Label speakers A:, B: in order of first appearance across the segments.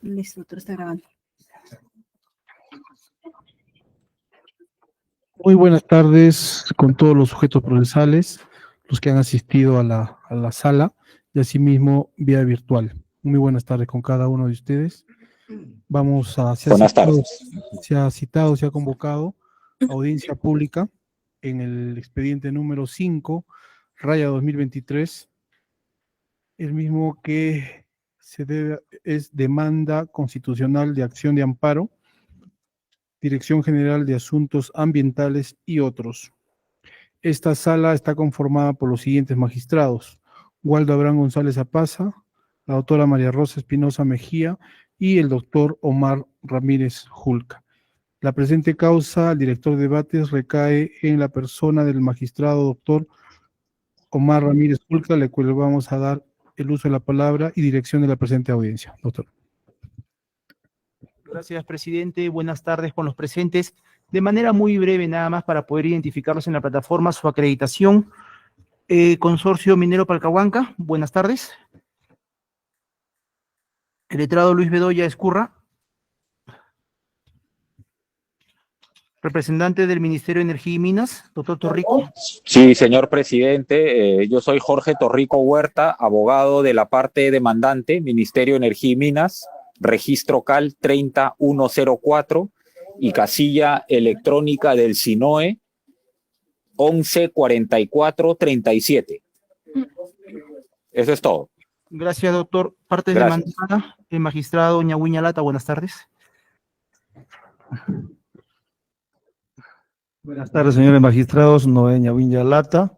A: Listo, doctor, está grabando.
B: Muy buenas tardes con todos los sujetos procesales, los que han asistido a la sala y asimismo vía virtual. Muy buenas tardes con cada uno de ustedes. Vamos a, se ha convocado audiencia pública en el expediente número 5, raya 2023, el mismo que es demanda constitucional de acción de amparo, Dirección General de Asuntos Ambientales y otros. Esta sala está conformada por los siguientes magistrados: Waldo Abraham González Apaza, la doctora María Rosa Espinosa Mejía y el doctor Omar Ramírez Julca. La presente causa, el director de debates, recae en la persona del magistrado doctor Omar Ramírez Julca, al cual vamos a dar el uso de la palabra y dirección de la presente audiencia. Doctor.
C: Gracias, presidente. Buenas tardes con los presentes. De manera muy breve, nada más para poder identificarlos en la plataforma, su acreditación. Consorcio Minero Palcahuanca, buenas tardes. El letrado Luis Bedoya Escurra. Representante del Ministerio de Energía y Minas, doctor Torrico.
D: Sí, señor presidente, yo soy Jorge Torrico Huerta, abogado de la parte demandante, Ministerio de Energía y Minas, registro CAL 30104 y casilla electrónica del SINOE 114437. Eso es todo.
C: Gracias, doctor. Parte demandada, el magistrado Ñahuiña Lata, buenas tardes.
E: Buenas tardes, señores magistrados. Noé Ñahuiña Lata.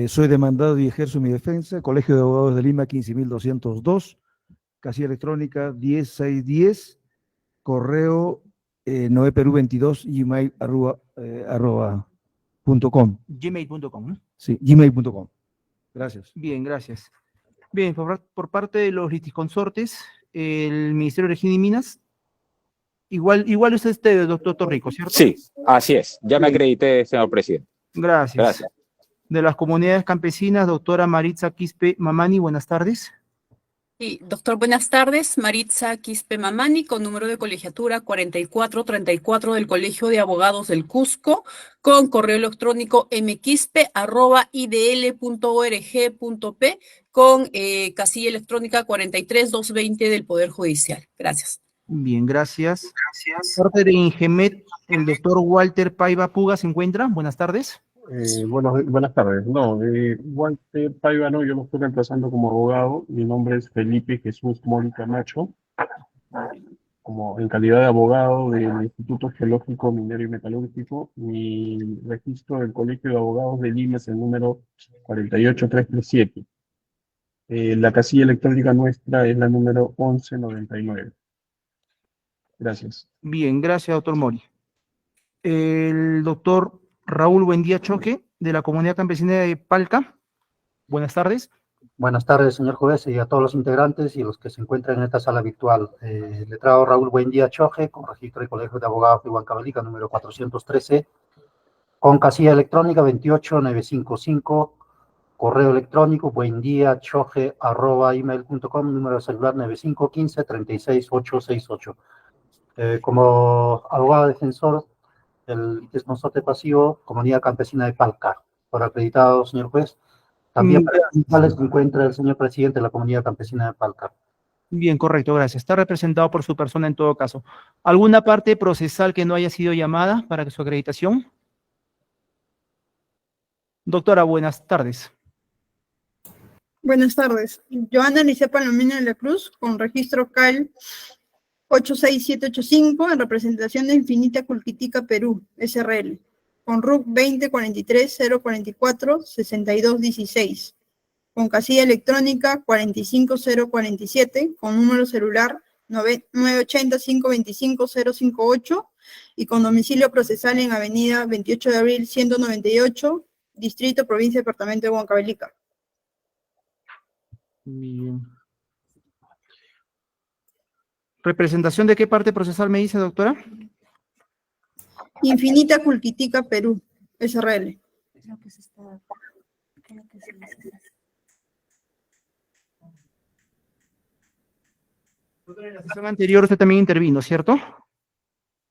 E: Soy demandado y ejerzo mi defensa. Colegio de Abogados de Lima, 15.202. Casilla electrónica 10610. Correo noeperú22 gmail.com.
C: Gmail.com, ¿no?
E: Sí, gmail.com. Gracias.
C: Bien, gracias. Bien, por parte de los litisconsortes, el Ministerio de Energía y Minas. Igual es doctor Torrico, ¿cierto?
D: Sí, así es. Ya me acredité, señor presidente.
C: Gracias. De las comunidades campesinas, doctora Maritza Quispe Mamani, buenas tardes.
F: Sí, doctor, buenas tardes. Maritza Quispe Mamani, con número de colegiatura 4434 del Colegio de Abogados del Cusco, con correo electrónico mquispe@idl.org.p, con casilla electrónica 43220 del Poder Judicial. Gracias.
C: Bien, gracias. Parte de Ingemet, el doctor Walter Paiva Puga se encuentra. Buenas tardes.
G: Buenas tardes. No, Walter Paiva no, yo lo estoy reemplazando como abogado. Mi nombre es Felipe Jesús Mori Camacho, como en calidad de abogado del Instituto Geológico, Minero y Metalúrgico. Mi registro del Colegio de Abogados de Lima es el número 48337. La casilla electrónica nuestra es la número 1199. Gracias.
C: Bien, gracias, doctor Mori. El doctor Raúl Buendía Choque, de la Comunidad Campesina de Palca. Buenas tardes.
H: Buenas tardes, señor juez, y a todos los integrantes y los que se encuentran en esta sala virtual. Letrado Raúl Buendía Choque, con registro del Colegio de Abogados de Huancavelica, número 413, con casilla electrónica 28955, correo electrónico buendiachoje@email.com, número de celular 9515-36868. Como abogado defensor del litisconsorte pasivo, Comunidad Campesina de Palca, por acreditado, señor juez. También se encuentra el señor presidente de la Comunidad Campesina de Palca.
C: Bien, correcto, gracias. Está representado por su persona en todo caso. ¿Alguna parte procesal que no haya sido llamada para su acreditación? Doctora, buenas tardes.
I: Buenas tardes. Joana Alicia Palomino de la Cruz, con registro CAL 86785, en representación de Infinita Culquitica Perú, SRL, con RUC 2043-044-6216, con casilla electrónica 45047, con número celular 980-525-058 y con domicilio procesal en avenida 28 de abril 198, Distrito, Provincia, Departamento de Huancavelica.
C: Bien. ¿Representación de qué parte procesal me dice, doctora?
I: Infinita Culquitica Perú, SRL.
C: En la sesión anterior usted también intervino, ¿cierto?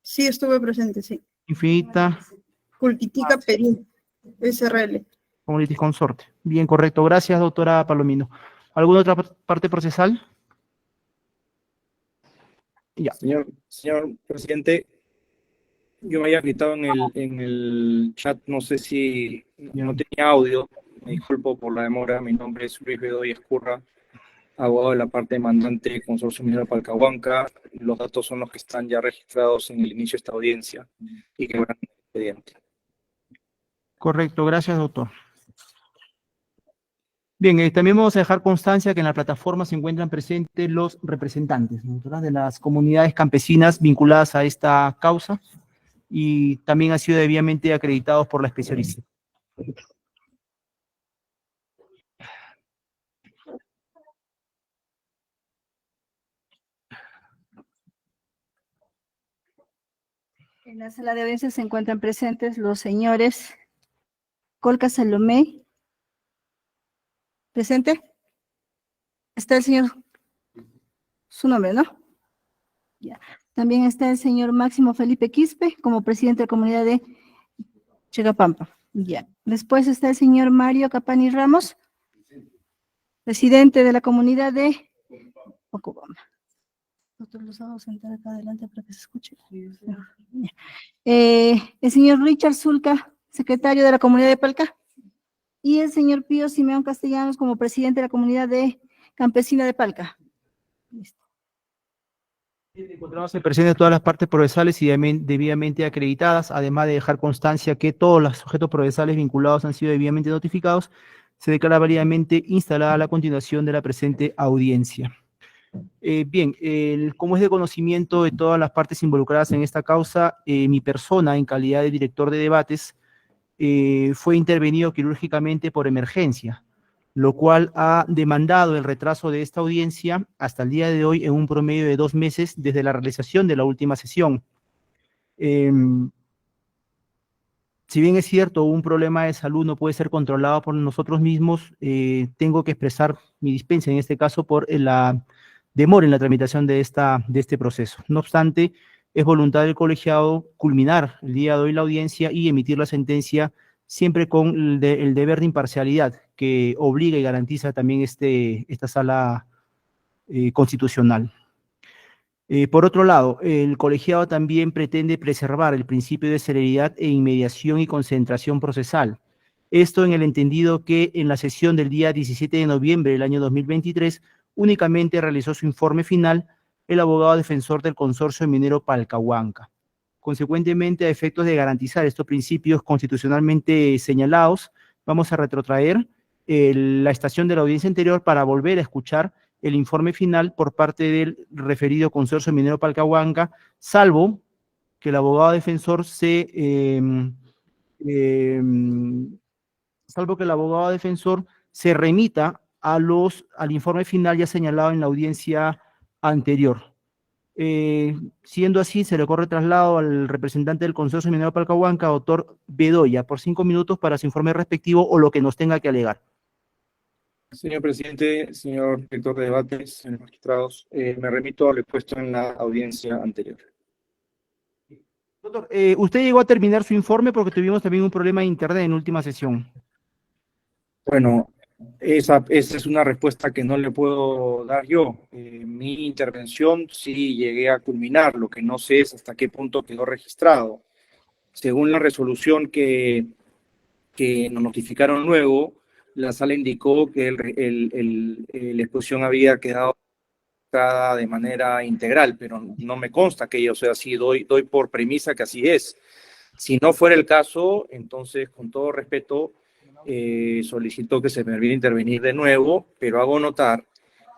I: Sí, estuve presente, sí.
C: Infinita
I: Culquitica Perú, SRL.
C: como litis consorte. Bien, correcto. Gracias, doctora Palomino. ¿Alguna otra parte procesal? Ya.
A: Señor presidente, yo me había gritado en el chat, no sé si no tenía audio, me disculpo por la demora. Mi nombre es Luis Bedoya Escurra, abogado de la parte demandante Consorcio Minero Palcahuanca. Los datos son los que están ya registrados en el inicio de esta audiencia y que van en el expediente.
C: Correcto, gracias, doctor. Bien, también vamos a dejar constancia que en la plataforma se encuentran presentes los representantes, ¿no?, doctora, de las comunidades campesinas vinculadas a esta causa y también han sido debidamente acreditados por la especialista.
J: En la sala de audiencia se encuentran presentes los señores Colca Salomé. ¿Presente? Está el señor, su nombre, ¿no? Ya. También está el señor Máximo Felipe Quispe como presidente de la comunidad de Chegapampa. Ya. Después está el señor Mario Capani Ramos, presidente de la comunidad de Ocobamba. Nosotros los vamos a sentar acá adelante para que se escuche. Ya. El señor Richard Zulca, secretario de la comunidad de Palca, y el señor Pío Simeón Castellanos como presidente de la comunidad de campesina de Palca. Listo.
C: Encontramos presentes todas las partes procesales y debidamente acreditadas, además de dejar constancia que todos los sujetos procesales vinculados han sido debidamente notificados. Se declara válidamente instalada la continuación de la presente audiencia. Bien, como es de conocimiento de todas las partes involucradas en esta causa, mi persona, en calidad de director de debates, fue intervenido quirúrgicamente por emergencia, lo cual ha demandado el retraso de esta audiencia hasta el día de hoy en un promedio de 2 meses desde la realización de la última sesión. Si bien es cierto, un problema de salud no puede ser controlado por nosotros mismos, tengo que expresar mi dispensa en este caso por la demora en la tramitación de este proceso. No obstante, es voluntad del colegiado culminar el día de hoy la audiencia y emitir la sentencia siempre con el deber de imparcialidad que obliga y garantiza también esta sala constitucional. Por otro lado, el colegiado también pretende preservar el principio de celeridad e inmediación y concentración procesal. Esto en el entendido que en la sesión del día 17 de noviembre del año 2023 únicamente realizó su informe final el abogado defensor del consorcio minero Palcahuanca. Consecuentemente, a efectos de garantizar estos principios constitucionalmente señalados, vamos a retrotraer la estación de la audiencia anterior para volver a escuchar el informe final por parte del referido consorcio minero Palcahuanca, salvo que el abogado defensor se remita al informe final ya señalado en la audiencia anterior. Siendo así, se le corre traslado al representante del consorcio minero Palcahuanca, doctor Bedoya, por 5 minutos para su informe respectivo o lo que nos tenga que alegar.
A: Señor presidente, señor director de debates, señores magistrados, me remito a lo expuesto en la audiencia anterior.
C: Doctor, usted llegó a terminar su informe porque tuvimos también un problema de internet en última sesión.
A: Bueno, esa es una respuesta que no le puedo dar yo. Mi intervención sí llegué a culminar, lo que no sé es hasta qué punto quedó registrado. Según la resolución que nos notificaron luego, la sala indicó que la exposición había quedado de manera integral, pero no me consta que ello sea así, doy por premisa que así es. Si no fuera el caso, entonces, con todo respeto, solicito que se me olvide intervenir de nuevo, pero hago notar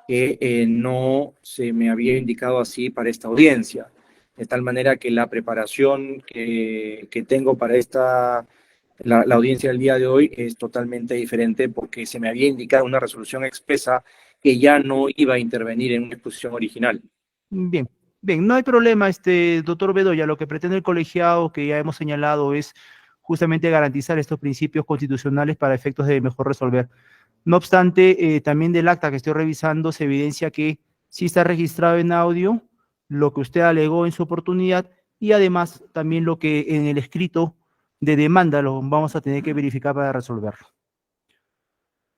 A: que no se me había indicado así para esta audiencia, de tal manera que la preparación que tengo para la audiencia del día de hoy es totalmente diferente porque se me había indicado una resolución expresa que ya no iba a intervenir en una exposición original.
C: Bien, no hay problema, doctor Bedoya. Lo que pretende el colegiado, que ya hemos señalado, es justamente garantizar estos principios constitucionales para efectos de mejor resolver. No obstante, también del acta que estoy revisando se evidencia que sí está registrado en audio lo que usted alegó en su oportunidad y además también lo que en el escrito de demanda lo vamos a tener que verificar para resolverlo.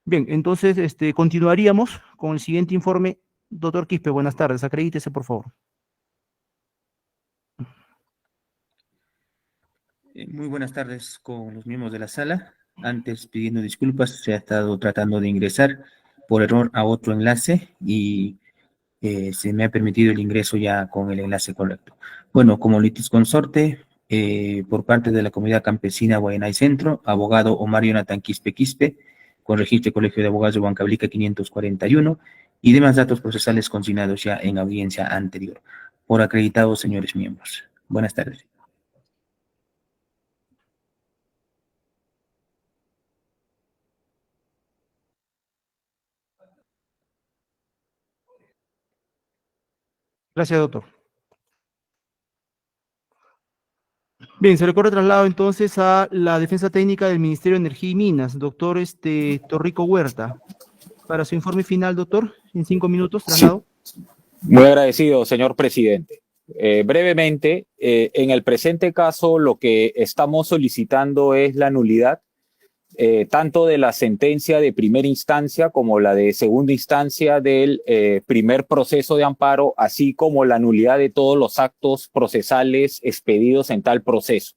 C: Bien, entonces continuaríamos con el siguiente informe. Doctor Quispe, buenas tardes. Acredítese, por favor.
K: Muy buenas tardes con los miembros de la sala. Antes, pidiendo disculpas, se ha estado tratando de ingresar por error a otro enlace y se me ha permitido el ingreso ya con el enlace correcto. Bueno, como litisconsorte, por parte de la Comunidad Campesina Guayanay Centro, abogado Omar Jonathan Quispe Quispe, con registro de Colegio de Abogados de Huancavelica 541, y demás datos procesales consignados ya en audiencia anterior. Por acreditados, señores miembros. Buenas tardes.
C: Gracias, doctor. Bien, se le corre traslado entonces a la defensa técnica del Ministerio de Energía y Minas, doctor Torrico Huerta. Para su informe final, doctor, en 5 minutos, traslado.
D: Muy agradecido, señor presidente. Brevemente, en el presente caso, lo que estamos solicitando es la nulidad tanto de la sentencia de primera instancia como la de segunda instancia del primer proceso de amparo, así como la nulidad de todos los actos procesales expedidos en tal proceso.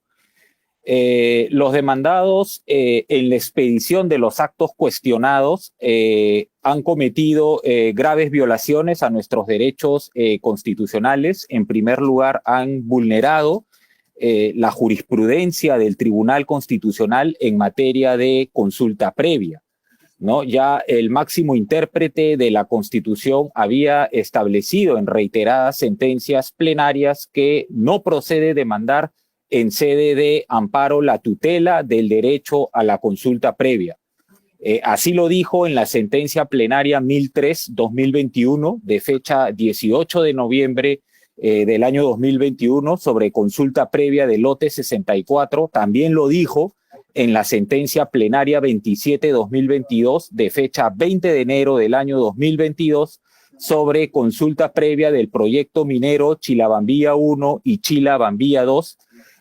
D: Los demandados en la expedición de los actos cuestionados han cometido graves violaciones a nuestros derechos constitucionales. En primer lugar, han vulnerado la jurisprudencia del Tribunal Constitucional en materia de consulta previa, ¿no? Ya el máximo intérprete de la Constitución había establecido en reiteradas sentencias plenarias que no procede demandar en sede de amparo la tutela del derecho a la consulta previa. Así lo dijo en la sentencia plenaria 1003-2021 de fecha 18 de noviembre del año 2021 sobre consulta previa del lote 64. También lo dijo en la sentencia plenaria 27-2022 de fecha 20 de enero del año 2022 sobre consulta previa del proyecto minero Chilabambilla 1 y Chilabambilla 2.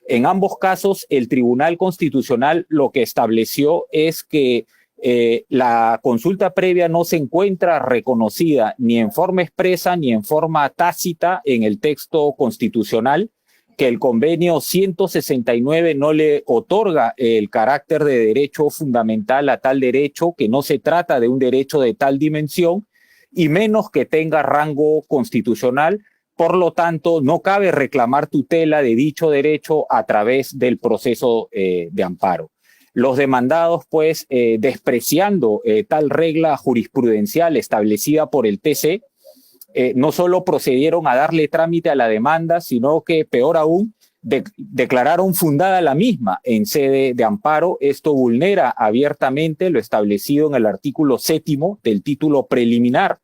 D: En ambos casos, el Tribunal Constitucional lo que estableció es que la consulta previa no se encuentra reconocida ni en forma expresa ni en forma tácita en el texto constitucional, que el convenio 169 no le otorga el carácter de derecho fundamental a tal derecho, que no se trata de un derecho de tal dimensión y menos que tenga rango constitucional. Por lo tanto, no cabe reclamar tutela de dicho derecho a través del proceso de amparo. Los demandados, pues, despreciando tal regla jurisprudencial establecida por el TC, no solo procedieron a darle trámite a la demanda, sino que, peor aún, declararon fundada la misma en sede de amparo. Esto vulnera abiertamente lo establecido en el artículo 7º del título preliminar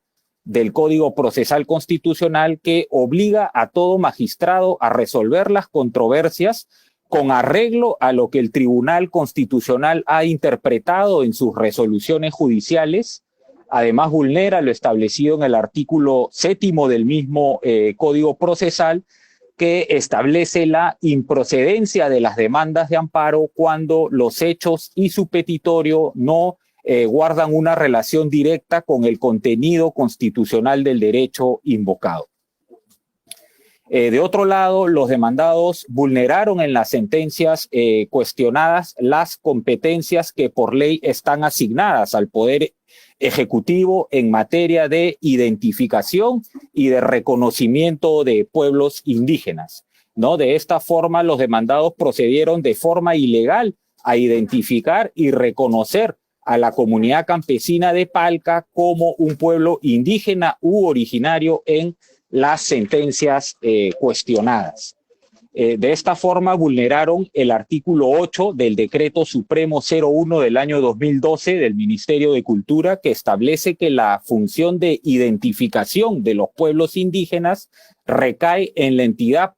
D: del Código Procesal Constitucional, que obliga a todo magistrado a resolver las controversias con arreglo a lo que el Tribunal Constitucional ha interpretado en sus resoluciones judiciales. Además, vulnera lo establecido en el artículo 7º del mismo Código Procesal, que establece la improcedencia de las demandas de amparo cuando los hechos y su petitorio no guardan una relación directa con el contenido constitucional del derecho invocado. De otro lado, los demandados vulneraron en las sentencias cuestionadas las competencias que por ley están asignadas al Poder Ejecutivo en materia de identificación y de reconocimiento de pueblos indígenas, ¿no? De esta forma, los demandados procedieron de forma ilegal a identificar y reconocer a la comunidad campesina de Palca como un pueblo indígena u originario en las sentencias cuestionadas. De esta forma vulneraron el artículo 8 del Decreto Supremo 01 del año 2012 del Ministerio de Cultura, que establece que la función de identificación de los pueblos indígenas recae en la entidad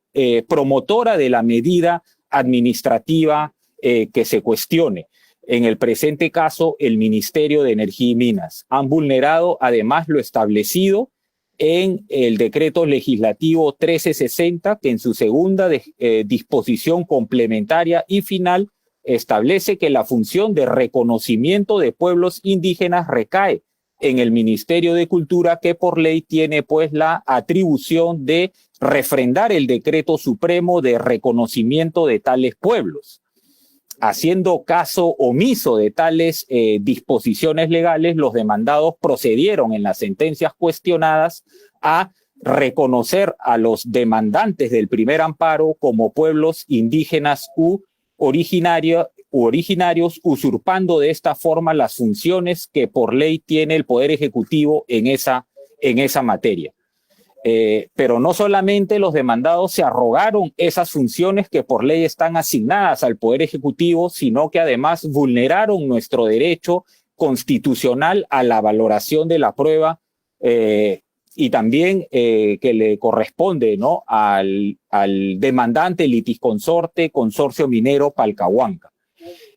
D: promotora de la medida administrativa que se cuestione. En el presente caso, el Ministerio de Energía y Minas. Han vulnerado además lo establecido en el decreto legislativo 1360, que en su segunda disposición complementaria y final establece que la función de reconocimiento de pueblos indígenas recae en el Ministerio de Cultura, que por ley tiene pues la atribución de refrendar el decreto supremo de reconocimiento de tales pueblos. Haciendo caso omiso de tales disposiciones legales, los demandados procedieron en las sentencias cuestionadas a reconocer a los demandantes del primer amparo como pueblos indígenas originarios, usurpando de esta forma las funciones que por ley tiene el Poder Ejecutivo en esa materia. Pero no solamente los demandados se arrogaron esas funciones que por ley están asignadas al Poder Ejecutivo, sino que además vulneraron nuestro derecho constitucional a la valoración de la prueba y también que le corresponde, ¿no?, al demandante litisconsorte Consorcio Minero Palcahuanca.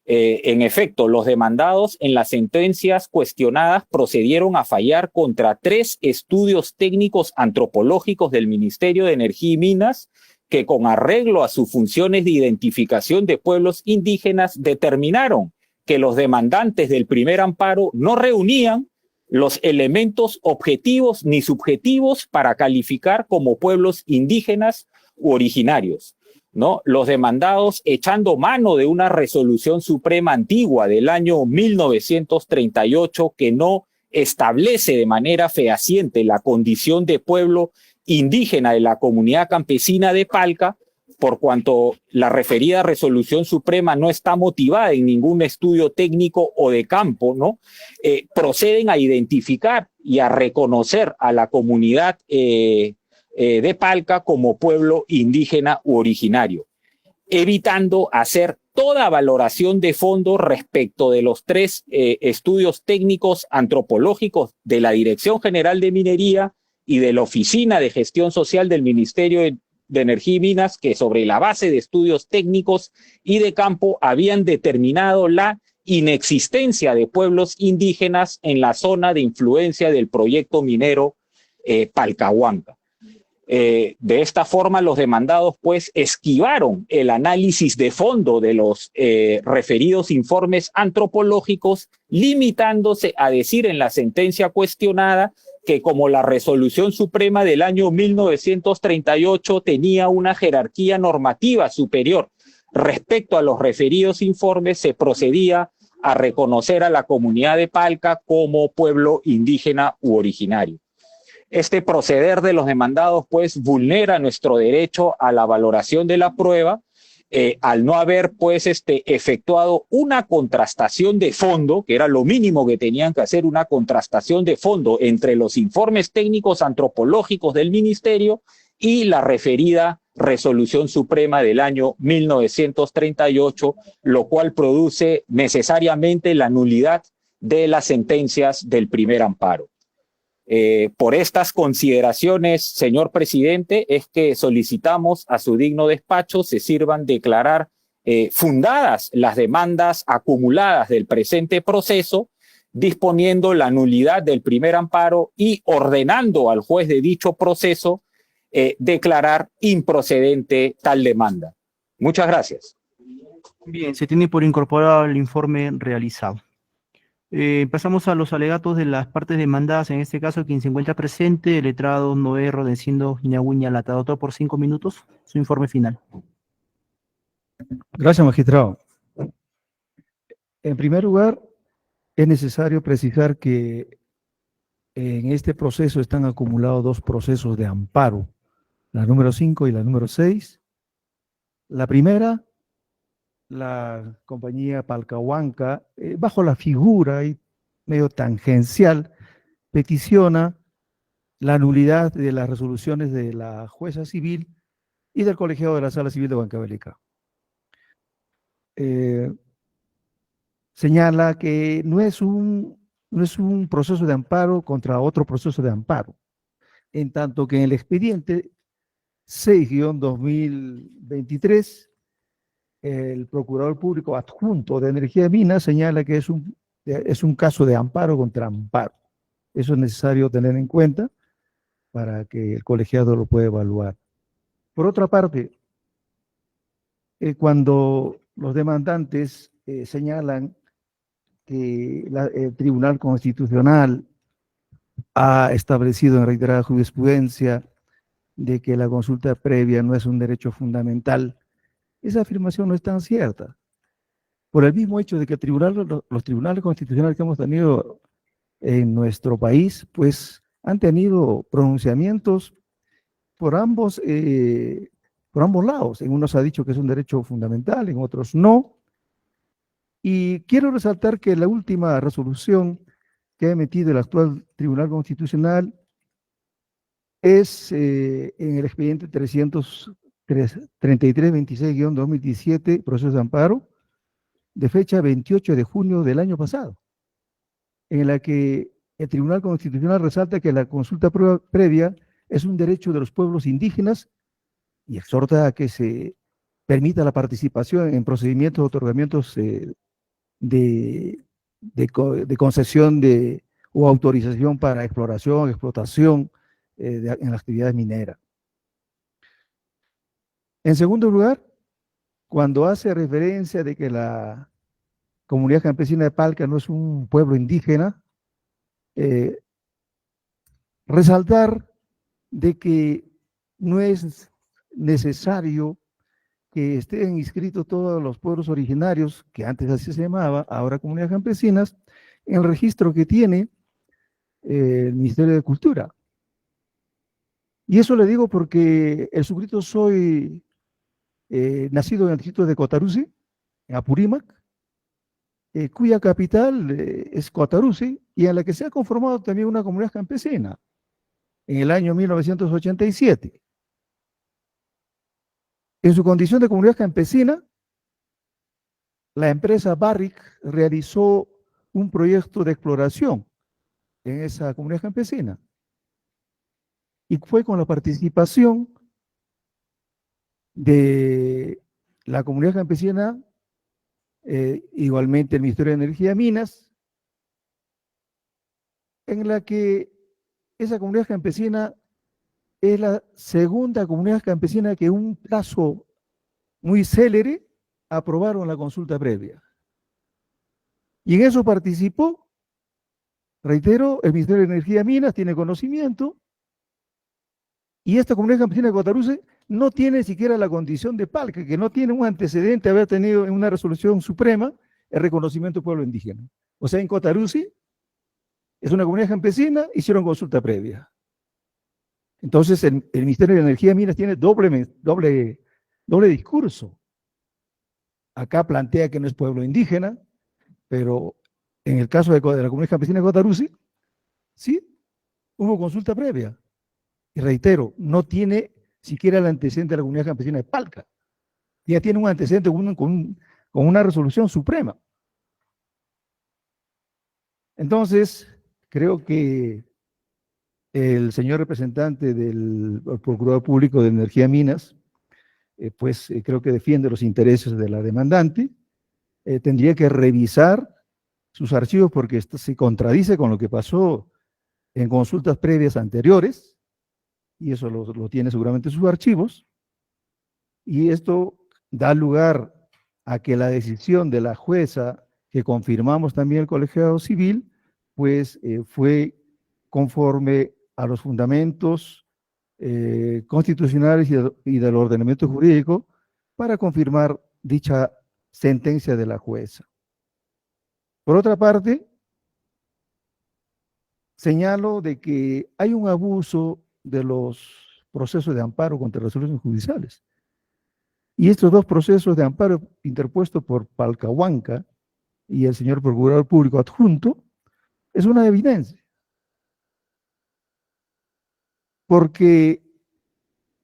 D: En efecto, los demandados en las sentencias cuestionadas procedieron a fallar contra 3 estudios técnicos antropológicos del Ministerio de Energía y Minas que, con arreglo a sus funciones de identificación de pueblos indígenas, determinaron que los demandantes del primer amparo no reunían los elementos objetivos ni subjetivos para calificar como pueblos indígenas u originarios, ¿no? Los demandados, echando mano de una resolución suprema antigua del año 1938 que no establece de manera fehaciente la condición de pueblo indígena de la comunidad campesina de Palca, por cuanto la referida resolución suprema no está motivada en ningún estudio técnico o de campo, ¿no? Proceden a identificar y a reconocer a la comunidad de Palca como pueblo indígena u originario, evitando hacer toda valoración de fondo respecto de los 3 estudios técnicos antropológicos de la Dirección General de Minería y de la Oficina de Gestión Social del Ministerio de Energía y Minas, que sobre la base de estudios técnicos y de campo habían determinado la inexistencia de pueblos indígenas en la zona de influencia del proyecto minero Palcahuanca. De esta forma, los demandados pues esquivaron el análisis de fondo de los referidos informes antropológicos, limitándose a decir en la sentencia cuestionada que, como la resolución suprema del año 1938 tenía una jerarquía normativa superior respecto a los referidos informes, se procedía a reconocer a la comunidad de Palca como pueblo indígena u originario. Este proceder de los demandados pues vulnera nuestro derecho a la valoración de la prueba al no haber pues efectuado una contrastación de fondo, que era lo mínimo que tenían que hacer, una contrastación de fondo entre los informes técnicos antropológicos del ministerio y la referida resolución suprema del año 1938, lo cual produce necesariamente la nulidad de las sentencias del primer amparo. Por estas consideraciones, señor presidente, es que solicitamos a su digno despacho se sirvan declarar fundadas las demandas acumuladas del presente proceso, disponiendo la nulidad del primer amparo y ordenando al juez de dicho proceso declarar improcedente tal demanda. Muchas gracias.
C: Bien, se tiene por incorporado el informe realizado. Pasamos a los alegatos de las partes demandadas, en este caso quien se encuentra presente, el letrado Noé Rodecindo Ñahuiña Lata. Doctor, por 5 minutos, su informe final.
E: Gracias, magistrado. En primer lugar, es necesario precisar que en este proceso están acumulados 2 procesos de amparo, la número 5 y la número 6. La primera, la compañía Palcahuanca, bajo la figura y medio tangencial, peticiona la nulidad de las resoluciones de la jueza civil y del colegiado de la Sala Civil de Huancavelica. Señala que no es un proceso de amparo contra otro proceso de amparo, en tanto que en el expediente 6-2023, el Procurador Público Adjunto de Energía y Minas señala que es un caso de amparo contra amparo. Eso es necesario tener en cuenta. para que el colegiado lo pueda evaluar. Por otra parte, cuando los demandantes señalan que el Tribunal Constitucional ha establecido en reiterada jurisprudencia de que la consulta previa no es un derecho fundamental, esa afirmación no es tan cierta. Por el mismo hecho de que los tribunales constitucionales que hemos tenido en nuestro país, pues han tenido pronunciamientos por ambos lados. En unos ha dicho que es un derecho fundamental, en otros no. Y quiero resaltar que la última resolución que ha emitido el actual Tribunal Constitucional es en el expediente 3326-2017, proceso de amparo, de fecha 28 de junio del año pasado, en la que el Tribunal Constitucional resalta que la consulta previa es un derecho de los pueblos indígenas y exhorta a que se permita la participación en procedimientos de otorgamientos de concesión o autorización para exploración, explotación en las actividades mineras. En segundo lugar, cuando hace referencia de que la comunidad campesina de Palca no es un pueblo indígena, resaltar de que no es necesario que estén inscritos todos los pueblos originarios, que antes así se llamaba, ahora comunidades campesinas, en el registro que tiene el Ministerio de Cultura. Y eso le digo porque el suscrito soy nacido en el distrito de Cotarusi, en Apurímac, cuya capital es Cotarusi, y en la que se ha conformado también una comunidad campesina en el año 1987. En su condición de comunidad campesina, la empresa Barrick realizó un proyecto de exploración en esa comunidad campesina. Y fue con la participación de la comunidad campesina, igualmente el Ministerio de Energía y Minas, en la que esa comunidad campesina es la segunda comunidad campesina que en un plazo muy célere aprobaron la consulta previa. Y en eso participó, reitero, el Ministerio de Energía y Minas tiene conocimiento, y esta comunidad campesina de Cotarusi no tiene siquiera la condición de Palca, que no tiene un antecedente de haber tenido en una resolución suprema el reconocimiento del pueblo indígena. O sea, en Cotarusi es una comunidad campesina, hicieron consulta previa. Entonces, el Ministerio de Energía y Minas tiene doble discurso. Acá plantea que no es pueblo indígena, pero en el caso de la comunidad campesina de Cotarusi, sí, hubo consulta previa. Y reitero, no tiene siquiera el antecedente de la comunidad campesina de Palca. Ya tiene un antecedente con una resolución suprema. Entonces, creo que el señor representante del Procurador Público de Energía y Minas, creo que defiende los intereses de la demandante, tendría que revisar sus archivos porque esto se contradice con lo que pasó en consultas previas anteriores, y eso lo tiene seguramente en sus archivos, y esto da lugar a que la decisión de la jueza, que confirmamos también el colegiado civil, pues fue conforme a los fundamentos constitucionales y del ordenamiento jurídico para confirmar dicha sentencia de la jueza. Por otra parte, señalo de que hay un abuso de los procesos de amparo contra resoluciones judiciales. Y estos dos procesos de amparo interpuestos por Palcahuanca y el señor Procurador Público adjunto es una evidencia. Porque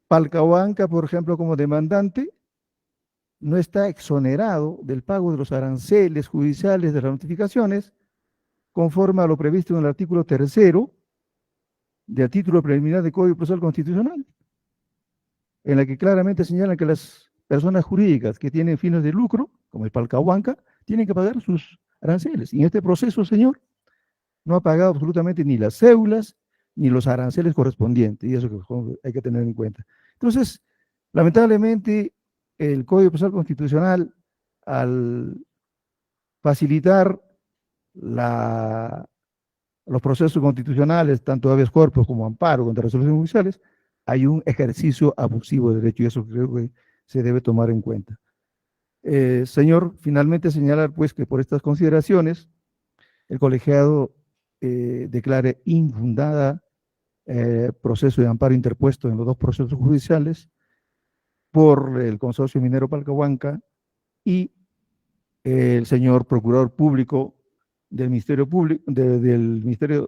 E: Palcahuanca, por ejemplo, como demandante, no está exonerado del pago de los aranceles judiciales de las notificaciones, conforme a lo previsto en el artículo 3º del título preliminar del Código Procesal Constitucional, en la que claramente señalan que las personas jurídicas que tienen fines de lucro, como el Palcahuanca, tienen que pagar sus aranceles. Y en este proceso, señor, no ha pagado absolutamente ni las cédulas, ni los aranceles correspondientes, y eso que hay que tener en cuenta. Entonces, lamentablemente, el Código Procesal Constitucional, al facilitar los procesos constitucionales, tanto habeas corpus como amparo contra resoluciones judiciales, hay un ejercicio abusivo de derecho, y eso creo que se debe tomar en cuenta. Señor, finalmente señalar pues que por estas consideraciones, el colegiado declare infundada proceso de amparo interpuesto en los dos procesos judiciales por el Consorcio Minero Palcahuanca y el señor Procurador Público del Ministerio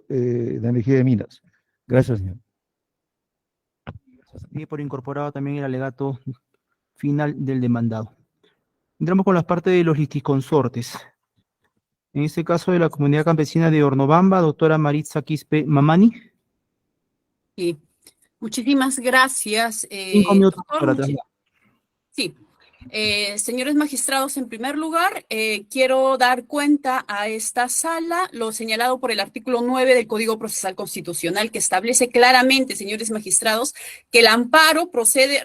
E: de Energía y Minas. Gracias, señor.
C: Y por incorporado también el alegato final del demandado. Entramos con las partes de los litisconsortes. En este caso de la comunidad campesina de Hornobamba, doctora Maritza Quispe Mamani.
F: Sí, muchísimas gracias.
C: 5 minutos
F: doctor,
C: para atrás.
F: Sí. Señores magistrados, en primer lugar, quiero dar cuenta a esta sala lo señalado por el artículo 9 del Código Procesal Constitucional, que establece claramente, señores magistrados, que el amparo procede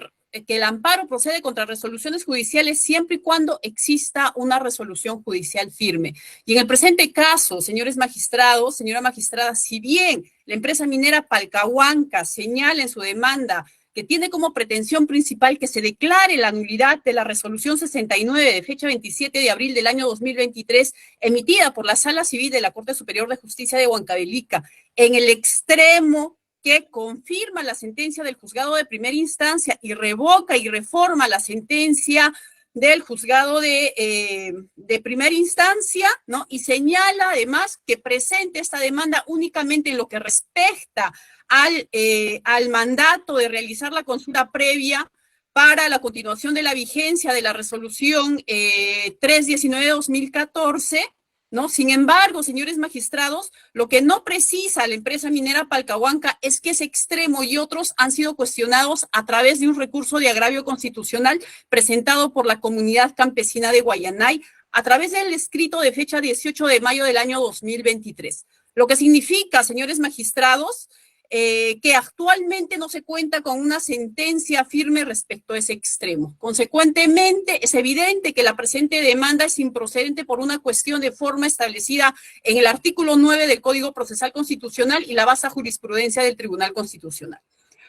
F: contra resoluciones judiciales siempre y cuando exista una resolución judicial firme. Y en el presente caso, señores magistrados, señora magistrada, si bien la empresa minera Palcahuanca señala en su demanda que tiene como pretensión principal que se declare la nulidad de la resolución 69 de fecha 27 de abril del año 2023, emitida por la Sala Civil de la Corte Superior de Justicia de Huancavelica, en el extremo que confirma la sentencia del juzgado de primera instancia y revoca y reforma la sentencia del juzgado de primera instancia, ¿no? Y señala además que presente esta demanda únicamente en lo que respecta al mandato de realizar la consulta previa para la continuación de la vigencia de la resolución 319-2014, ¿no? Sin embargo, señores magistrados, lo que no precisa la empresa minera Palcahuanca es que ese extremo y otros han sido cuestionados a través de un recurso de agravio constitucional presentado por la comunidad campesina de Guayanay a través del escrito de fecha 18 de mayo del año 2023. Lo que significa, señores magistrados, que actualmente no se cuenta con una sentencia firme respecto a ese extremo. Consecuentemente, es evidente que la presente demanda es improcedente por una cuestión de forma establecida en el artículo 9 del Código Procesal Constitucional y la vasta jurisprudencia del Tribunal Constitucional.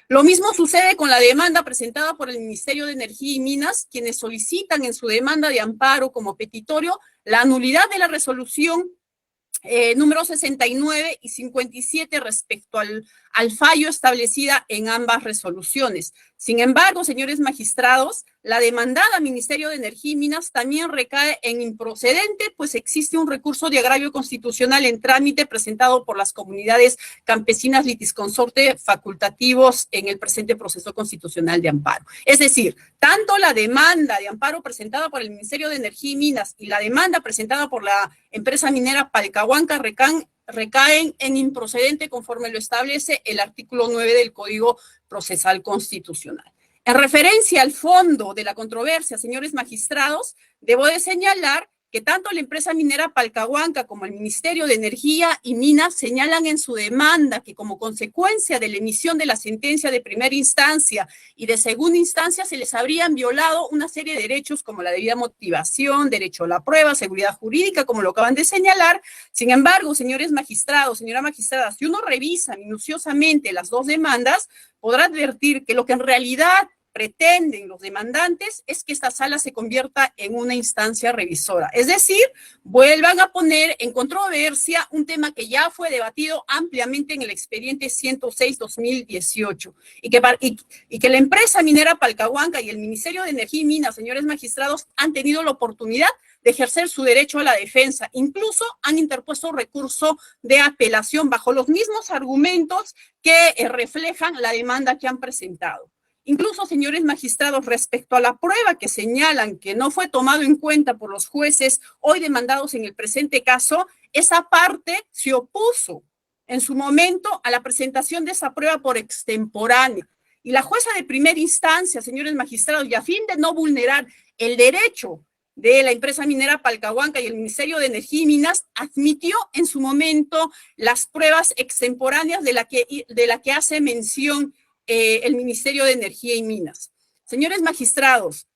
F: Lo mismo sucede con la demanda presentada por el Ministerio de Energía y Minas, quienes solicitan en su demanda de amparo como petitorio la nulidad de la resolución número 69 y 57 respecto al fallo establecida en ambas resoluciones. Sin embargo, señores magistrados, la demandada Ministerio de Energía y Minas también recae en improcedente, pues existe un recurso de agravio constitucional en trámite presentado por las comunidades campesinas litisconsorte facultativos en el presente proceso constitucional de amparo. Es decir, tanto la demanda de amparo presentada por el Ministerio de Energía y Minas y la demanda presentada por la empresa minera Palcahuanca recaen en improcedente conforme lo establece el artículo 9 del Código Procesal Constitucional. En referencia al fondo de la controversia, señores magistrados, debo de señalar que tanto la empresa minera Palcahuanca como el Ministerio de Energía y Minas señalan en su demanda que como consecuencia de la emisión de la sentencia de primera instancia y de segunda instancia se les habrían violado una serie de derechos como la debida motivación, derecho a la prueba, seguridad jurídica, como lo acaban de señalar. Sin embargo, señores magistrados, señora magistrada, si uno revisa minuciosamente las dos demandas, podrá advertir que lo que en realidad pretenden los demandantes es que esta sala se convierta en una instancia revisora. Es decir, vuelvan a poner en controversia un tema que ya fue debatido ampliamente en el expediente 106-2018 y que la empresa minera Palcahuanca y el Ministerio de Energía y Minas, señores magistrados, han tenido la oportunidad de ejercer su derecho a la defensa. Incluso han interpuesto recurso de apelación bajo los mismos argumentos que reflejan la demanda que han presentado. Incluso, señores magistrados, respecto a la prueba que señalan que no fue tomado en cuenta por los jueces hoy demandados en el presente caso, esa parte se opuso en su momento a la presentación de esa prueba por extemporánea. Y la jueza de primera instancia, señores magistrados, y a fin de no vulnerar el derecho de la empresa minera Palcahuanca y el Ministerio de Energía y Minas admitió en su momento las pruebas extemporáneas de la que hace mención el Ministerio de Energía y Minas. Señores magistrados,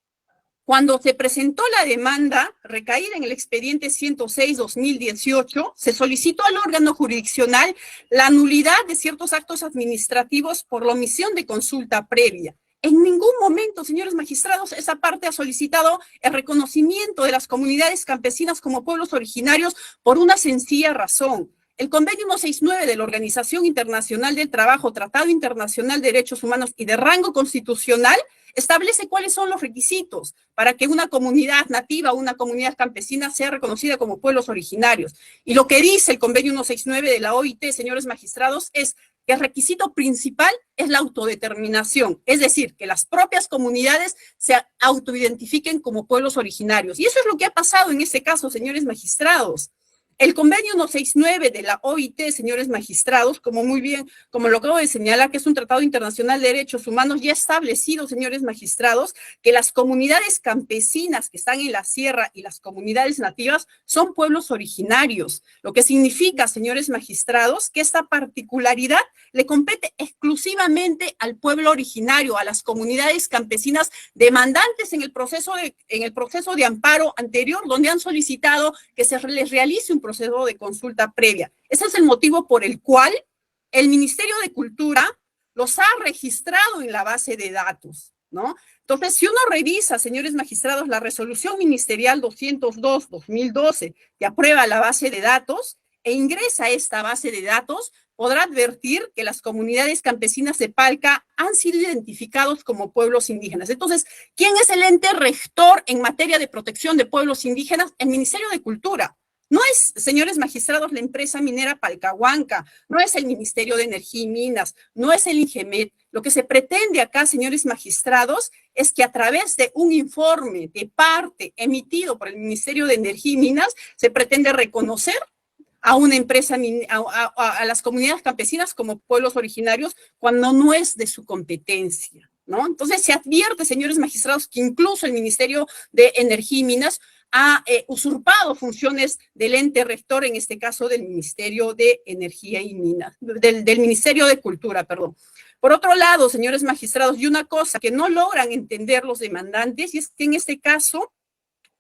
F: cuando se presentó la demanda recaída en el expediente 106-2018, se solicitó al órgano jurisdiccional la nulidad de ciertos actos administrativos por la omisión de consulta previa. En ningún momento, señores magistrados, esa parte ha solicitado el reconocimiento de las comunidades campesinas como pueblos originarios por una sencilla razón. El convenio 169 de la Organización Internacional del Trabajo, Tratado Internacional de Derechos Humanos y de rango constitucional, establece cuáles son los requisitos para que una comunidad nativa o una comunidad campesina sea reconocida como pueblos originarios. Y lo que dice el convenio 169 de la OIT, señores magistrados, es que el requisito principal es la autodeterminación, es decir, que las propias comunidades se autoidentifiquen como pueblos originarios. Y eso es lo que ha pasado en este caso, señores magistrados. El convenio 169 de la OIT, señores magistrados, como lo acabo de señalar, que es un tratado internacional de derechos humanos, ya establecido, señores magistrados, que las comunidades campesinas que están en la sierra y las comunidades nativas son pueblos originarios, lo que significa, señores magistrados, que esta particularidad le compete exclusivamente al pueblo originario, a las comunidades campesinas demandantes en el proceso de amparo anterior, donde han solicitado que se les realice un proceso de consulta previa. Ese es el motivo por el cual el Ministerio de Cultura los ha registrado en la base de datos, ¿no? Entonces, si uno revisa, señores magistrados, la resolución ministerial 202-2012 que aprueba la base de datos e ingresa a esta base de datos, podrá advertir que las comunidades campesinas de Palca han sido identificados como pueblos indígenas. Entonces, ¿quién es el ente rector en materia de protección de pueblos indígenas? El Ministerio de Cultura. No es, señores magistrados, la empresa minera Palcahuanca, no es el Ministerio de Energía y Minas, no es el INGEMET. Lo que se pretende acá, señores magistrados, es que a través de un informe de parte emitido por el Ministerio de Energía y Minas, se pretende reconocer a una empresa, a las comunidades campesinas como pueblos originarios, cuando no es de su competencia, ¿no? Entonces se advierte, señores magistrados, que incluso el Ministerio de Energía y Minas ha usurpado funciones del ente rector, en este caso del Ministerio de Energía y Minas, del Ministerio de Cultura, perdón. Por otro lado, señores magistrados, y una cosa que no logran entender los demandantes, y es que en este caso,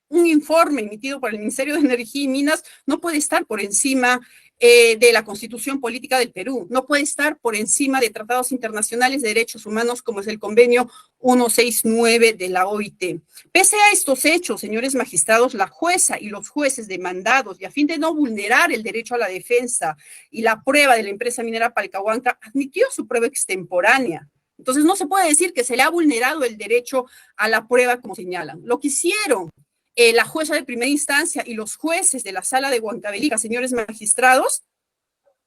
F: un informe emitido por el Ministerio de Energía y Minas no puede estar por encima de la Constitución Política del Perú, no puede estar por encima de tratados internacionales de derechos humanos como es el convenio 169 de la OIT. Pese a estos hechos, señores magistrados, la jueza y los jueces demandados, y a fin de no vulnerar el derecho a la defensa y la prueba de la empresa minera Palcahuanca, admitió su prueba extemporánea. Entonces no se puede decir que se le ha vulnerado el derecho a la prueba como señalan. Lo que hicieron la jueza de primera instancia y los jueces de la sala de Huancavelica, señores magistrados,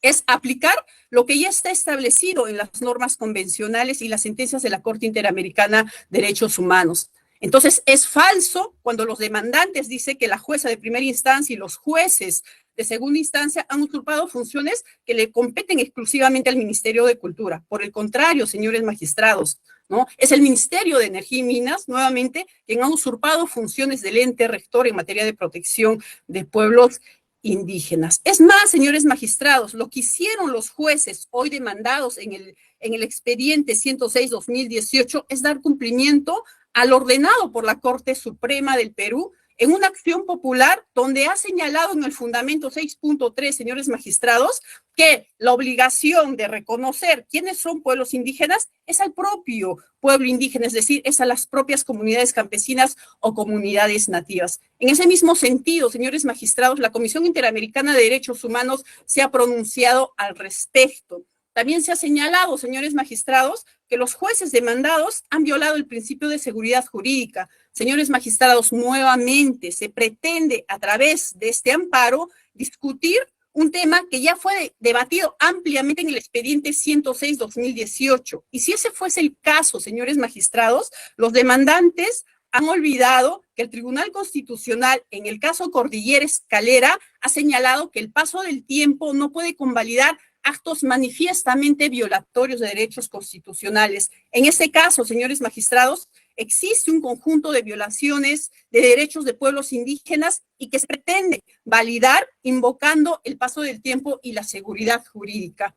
F: es aplicar lo que ya está establecido en las normas convencionales y las sentencias de la Corte Interamericana de Derechos Humanos. Entonces, es falso cuando los demandantes dicen que la jueza de primera instancia y los jueces de segunda instancia han usurpado funciones que le competen exclusivamente al Ministerio de Cultura. Por el contrario, señores magistrados, ¿no? Es el Ministerio de Energía y Minas, nuevamente, quien ha usurpado funciones del ente rector en materia de protección de pueblos indígenas. Es más, señores magistrados, lo que hicieron los jueces hoy demandados en el expediente 106-2018 es dar cumplimiento al ordenado por la Corte Suprema del Perú en una acción popular donde ha señalado en el fundamento 6.3, señores magistrados, que la obligación de reconocer quiénes son pueblos indígenas es al propio pueblo indígena, es decir, es a las propias comunidades campesinas o comunidades nativas. En ese mismo sentido, señores magistrados, la Comisión Interamericana de Derechos Humanos se ha pronunciado al respecto. También se ha señalado, señores magistrados, que los jueces demandados han violado el principio de seguridad jurídica. Señores magistrados, nuevamente se pretende a través de este amparo discutir un tema que ya fue debatido ampliamente en el expediente 106-2018. Y si ese fuese el caso, señores magistrados, los demandantes han olvidado que el Tribunal Constitucional, en el caso Cordillera Escalera, ha señalado que el paso del tiempo no puede convalidar actos manifiestamente violatorios de derechos constitucionales. En este caso, señores magistrados, existe un conjunto de violaciones de derechos de pueblos indígenas y que se pretende validar invocando el paso del tiempo y la seguridad jurídica.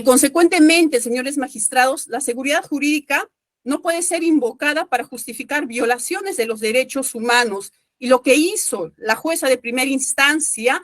F: Consecuentemente, señores magistrados, la seguridad jurídica no puede ser invocada para justificar violaciones de los derechos humanos, y lo que hizo la jueza de primera instancia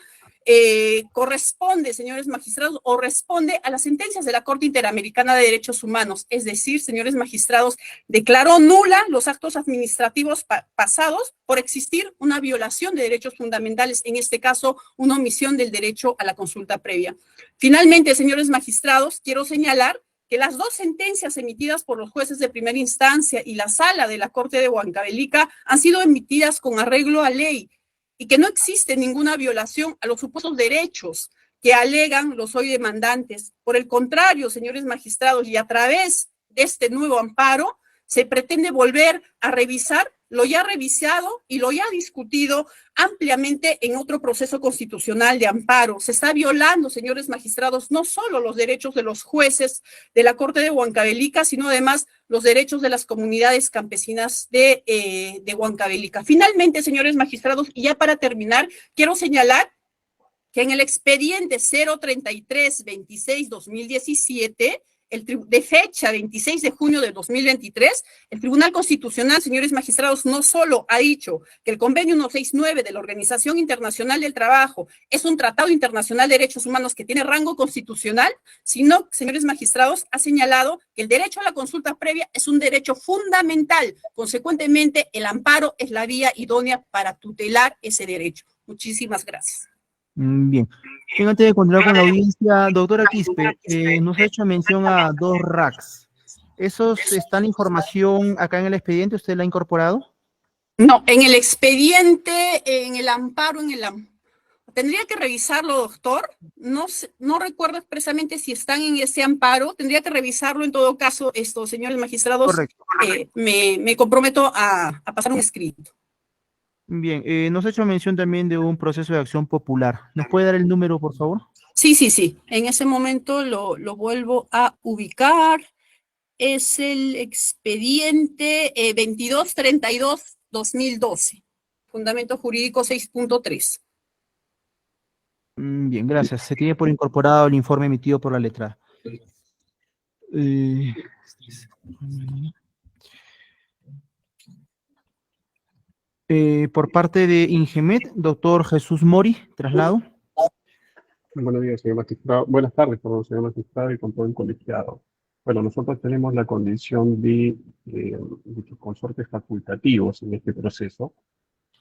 F: corresponde, señores magistrados, o responde a las sentencias de la Corte Interamericana de Derechos Humanos. Es decir, señores magistrados, declaró nula los actos administrativos pasados por existir una violación de derechos fundamentales, en este caso, una omisión del derecho a la consulta previa. Finalmente, señores magistrados, quiero señalar que las dos sentencias emitidas por los jueces de primera instancia y la sala de la Corte de Huancavelica han sido emitidas con arreglo a ley, y que no existe ninguna violación a los supuestos derechos que alegan los hoy demandantes. Por el contrario, señores magistrados, y a través de este nuevo amparo, se pretende volver a revisar lo ya revisado y lo ya discutido ampliamente en otro proceso constitucional de amparo. Se está violando, señores magistrados, no solo los derechos de los jueces de la Corte de Huancavelica, sino además los derechos de las comunidades campesinas de Huancavelica. Finalmente, señores magistrados, y ya para terminar, quiero señalar que en el expediente 033-26-2017, de fecha 26 de junio de 2023, el Tribunal Constitucional, señores magistrados, no solo ha dicho que el convenio 169 de la Organización Internacional del Trabajo es un tratado internacional de derechos humanos que tiene rango constitucional, sino, señores magistrados, ha señalado que el derecho a la consulta previa es un derecho fundamental. Consecuentemente, el amparo es la vía idónea para tutelar ese derecho. Muchísimas gracias.
C: Bien. Antes de continuar con la audiencia, doctora Quispe, nos ha hecho mención a 2 racks. ¿Esos están información acá en el expediente? ¿Usted la ha incorporado?
F: No, en el expediente, en el amparo, tendría que revisarlo, doctor. No recuerdo expresamente si están en ese amparo. Tendría que revisarlo en todo caso, señores magistrados.
C: Correcto.
F: Me comprometo a pasar un escrito.
C: Bien, nos ha hecho mención también de un proceso de acción popular. ¿Nos puede dar el número, por favor?
F: Sí. En ese momento lo vuelvo a ubicar. Es el expediente 2232-2012. Fundamento jurídico 6.3.
C: Bien, gracias. Se tiene por incorporado el informe emitido por la letra. Por parte de Ingemet, doctor Jesús Mori, traslado.
G: Buenos días, señor magistrado. Buenas tardes, perdón, señor magistrado y con todo el colegiado. Bueno, nosotros tenemos la condición de consortes facultativos en este proceso,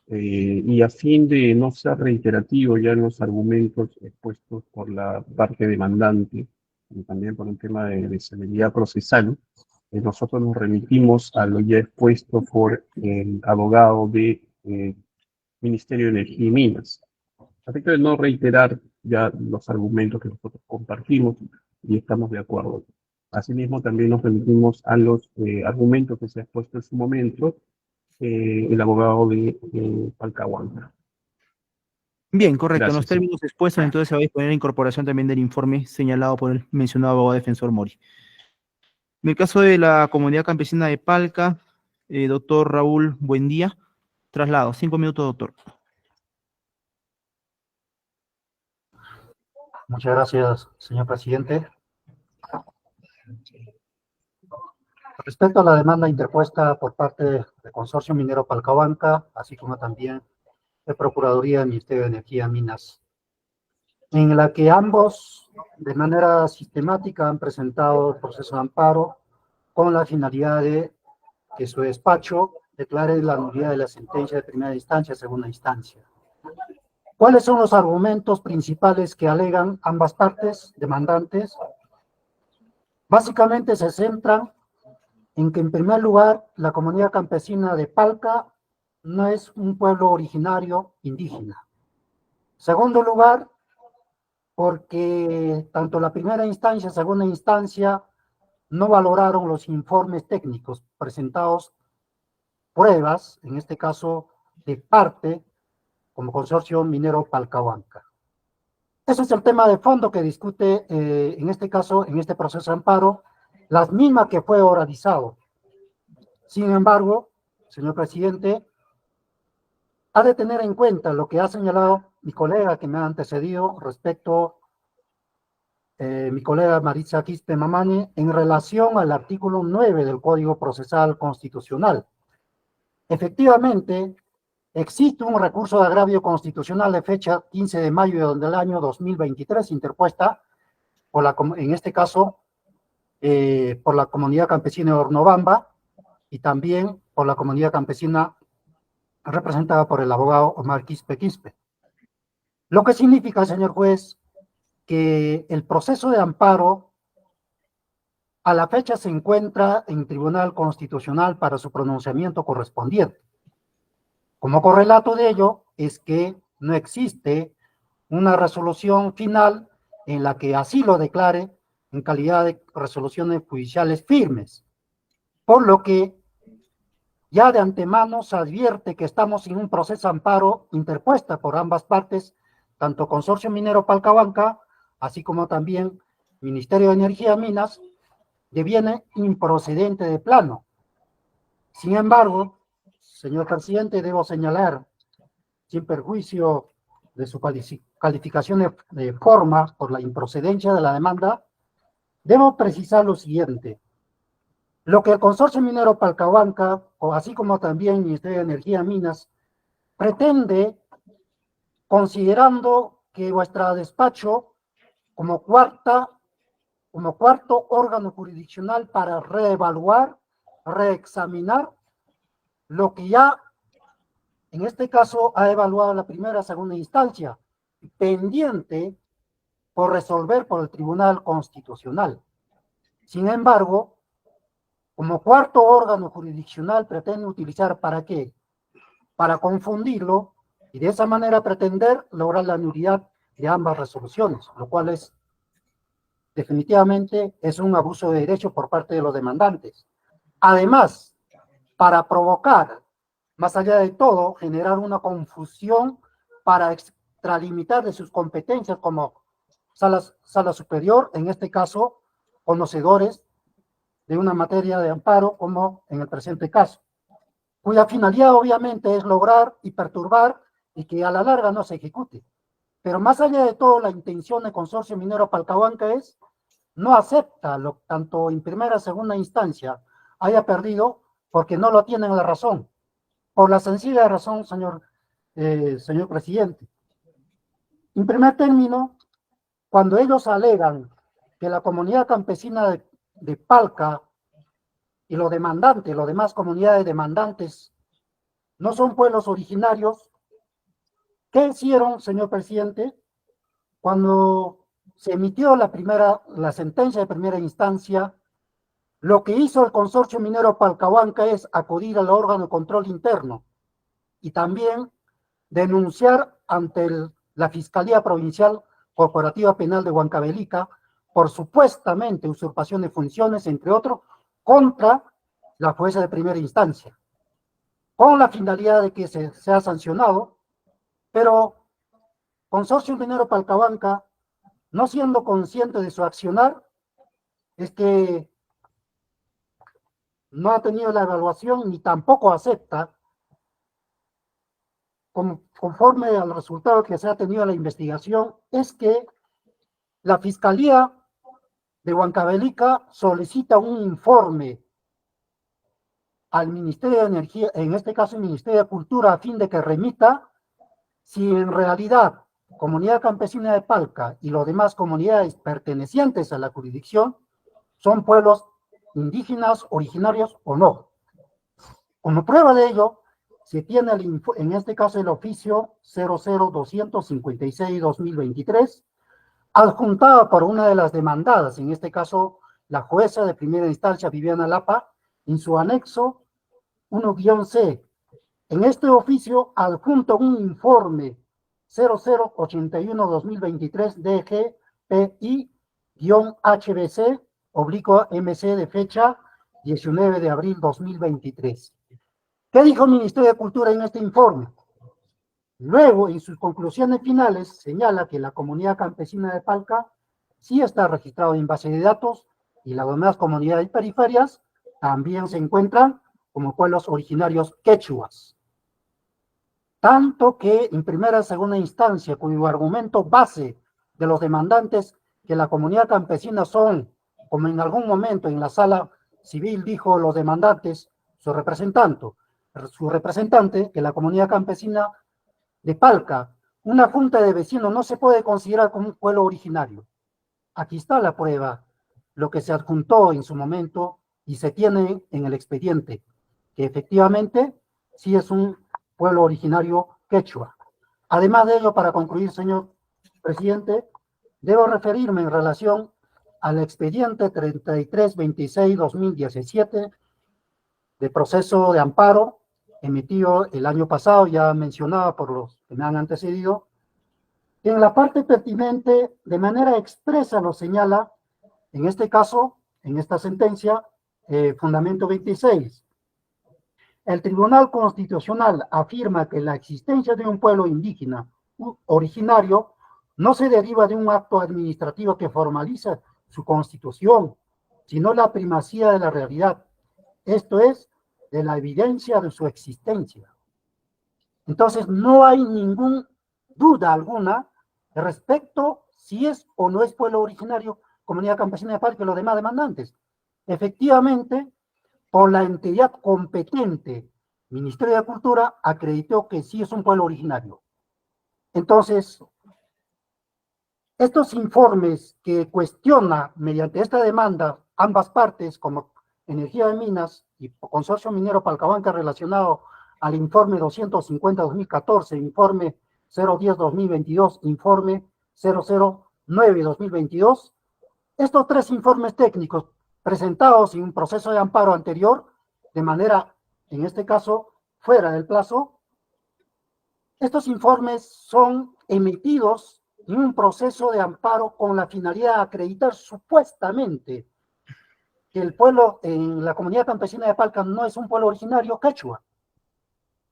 G: y a fin de no ser reiterativo ya en los argumentos expuestos por la parte demandante, y también por un tema de celeridad procesal, nosotros nos remitimos a lo ya expuesto por el abogado del Ministerio de Energía y Minas. A efecto de no reiterar ya los argumentos que nosotros compartimos y estamos de acuerdo. Asimismo, también nos remitimos a los argumentos que se ha expuesto en su momento el abogado de Palcahuanca.
C: Bien, correcto.
G: Gracias.
C: En los términos expuestos, entonces se va a disponer la incorporación también del informe señalado por el mencionado abogado defensor Mori. En el caso de la comunidad campesina de Palca, doctor Raúl Buendía, traslado. 5 minutos, doctor.
H: Muchas gracias, señor presidente. Respecto a la demanda interpuesta por parte del Consorcio Minero Palcahuanca, así como también de Procuraduría del Ministerio de Energía y Minas, en la que ambos de manera sistemática han presentado el proceso de amparo con la finalidad de que su despacho declare la nulidad de la sentencia de primera instancia a segunda instancia. ¿Cuáles son los argumentos principales que alegan ambas partes demandantes? Básicamente se centran en que, en primer lugar, la comunidad campesina de Palca no es un pueblo originario indígena. Segundo lugar, porque tanto la primera instancia, segunda instancia, no valoraron los informes técnicos presentados, pruebas, en este caso, de parte, como Consorcio Minero Palcahuanca. Ese es el tema de fondo que discute, en este caso, en este proceso de amparo, las mismas que fue oralizado. Sin embargo, señor presidente, ha de tener en cuenta lo que ha señalado mi colega que me ha antecedido respecto mi colega Maritza Quispe Mamani en relación al artículo 9 del Código Procesal Constitucional. Efectivamente, existe un recurso de agravio constitucional de fecha 15 de mayo del año 2023 interpuesta por en este caso por la comunidad campesina de Hornobamba y también por la comunidad campesina representada por el abogado Omar Quispe Quispe. Lo que significa, señor juez, que el proceso de amparo a la fecha se encuentra en Tribunal Constitucional para su pronunciamiento correspondiente. Como correlato de ello es que no existe una resolución final en la que así lo declare en calidad de resoluciones judiciales firmes, por lo que ya de antemano se advierte que estamos en un proceso de amparo interpuesta por ambas partes, tanto Consorcio Minero Palcahuanca, así como también Ministerio de Energía y Minas, deviene improcedente de plano. Sin embargo, señor presidente, debo señalar, sin perjuicio de su calificación de forma por la improcedencia de la demanda, debo precisar lo siguiente. Lo que el Consorcio Minero Palcahuanca, así como también el Ministerio de Energía y Minas, pretende, considerando que vuestro despacho como cuarto órgano jurisdiccional para reevaluar, reexaminar lo que ya en este caso ha evaluado la primera, segunda instancia, pendiente por resolver por el Tribunal Constitucional. Sin embargo, como cuarto órgano jurisdiccional pretende utilizar ¿para qué? Para confundirlo y de esa manera pretender lograr la nulidad de ambas resoluciones, lo cual es definitivamente es un abuso de derecho por parte de los demandantes. Además, para provocar, más allá de todo, generar una confusión para extralimitar de sus competencias como sala superior, en este caso, conocedores de una materia de amparo como en el presente caso, cuya finalidad obviamente es lograr y perturbar y que a la larga no se ejecute. Pero más allá de todo, la intención del Consorcio Minero Palcahuanca es no acepta tanto en primera segunda instancia haya perdido porque no lo tienen la razón. Por la sencilla razón, señor presidente. En primer término, cuando ellos alegan que la comunidad campesina de Palca y los demandantes, las demás comunidades demandantes, no son pueblos originarios, ¿qué hicieron, señor presidente? Cuando se emitió la sentencia de primera instancia, lo que hizo el Consorcio Minero Palcahuanca es acudir al órgano de control interno y también denunciar ante la Fiscalía Provincial Corporativa Penal de Huancavelica por supuestamente usurpación de funciones, entre otros, contra la jueza de primera instancia, con la finalidad de que sea sancionado, pero Consorcio Minero Palcahuanca, no siendo consciente de su accionar, es que no ha tenido la evaluación ni tampoco acepta, conforme al resultado que se ha tenido la investigación, es que la Fiscalía de Huancavelica solicita un informe al Ministerio de Energía, en este caso el Ministerio de Cultura, a fin de que remita si en realidad Comunidad Campesina de Palca y las demás comunidades pertenecientes a la jurisdicción son pueblos indígenas, originarios o no. Como prueba de ello, se tiene en este caso el oficio 00256-2023, adjuntado por una de las demandadas, en este caso la jueza de primera instancia Viviana Lapa, en su anexo 1-C. En este oficio adjunto un informe 0081-2023 DGPI-HBC/MC de fecha 19 de abril 2023. ¿Qué dijo el Ministerio de Cultura en este informe? Luego, en sus conclusiones finales, señala que la comunidad campesina de Palca sí está registrada en base de datos y las demás comunidades periferias también se encuentran como pueblos originarios quechuas. Tanto que en primera y segunda instancia, cuyo argumento base de los demandantes que la comunidad campesina son, como en algún momento en la sala civil dijo los demandantes, su representante, que la comunidad campesina de Palca, una junta de vecinos no se puede considerar como un pueblo originario. Aquí está la prueba, lo que se adjuntó en su momento y se tiene en el expediente, que efectivamente sí es un pueblo originario quechua. Además de ello, para concluir, señor presidente, debo referirme en relación al expediente 3326-2017 de proceso de amparo emitido el año pasado, ya mencionado por los que me han antecedido. En la parte pertinente, de manera expresa lo señala, en este caso, en esta sentencia, fundamento 26. El Tribunal Constitucional afirma que la existencia de un pueblo indígena originario no se deriva de un acto administrativo que formaliza su constitución, sino la primacía de la realidad, esto es, de la evidencia de su existencia. Entonces, no hay ninguna duda alguna respecto si es o no es pueblo originario, comunidad campesina de Palca y los demás demandantes. Efectivamente, por la entidad competente, Ministerio de Cultura, acreditó que sí es un pueblo originario. Entonces, estos informes que cuestiona mediante esta demanda ambas partes, como Energía de Minas y Consorcio Minero Palcahuanca, relacionado al informe 250-2014, informe 010-2022, informe 009-2022, estos tres informes técnicos presentados en un proceso de amparo anterior, de manera, en este caso, fuera del plazo, estos informes son emitidos en un proceso de amparo con la finalidad de acreditar supuestamente que el pueblo en la comunidad campesina de Palca no es un pueblo originario quechua.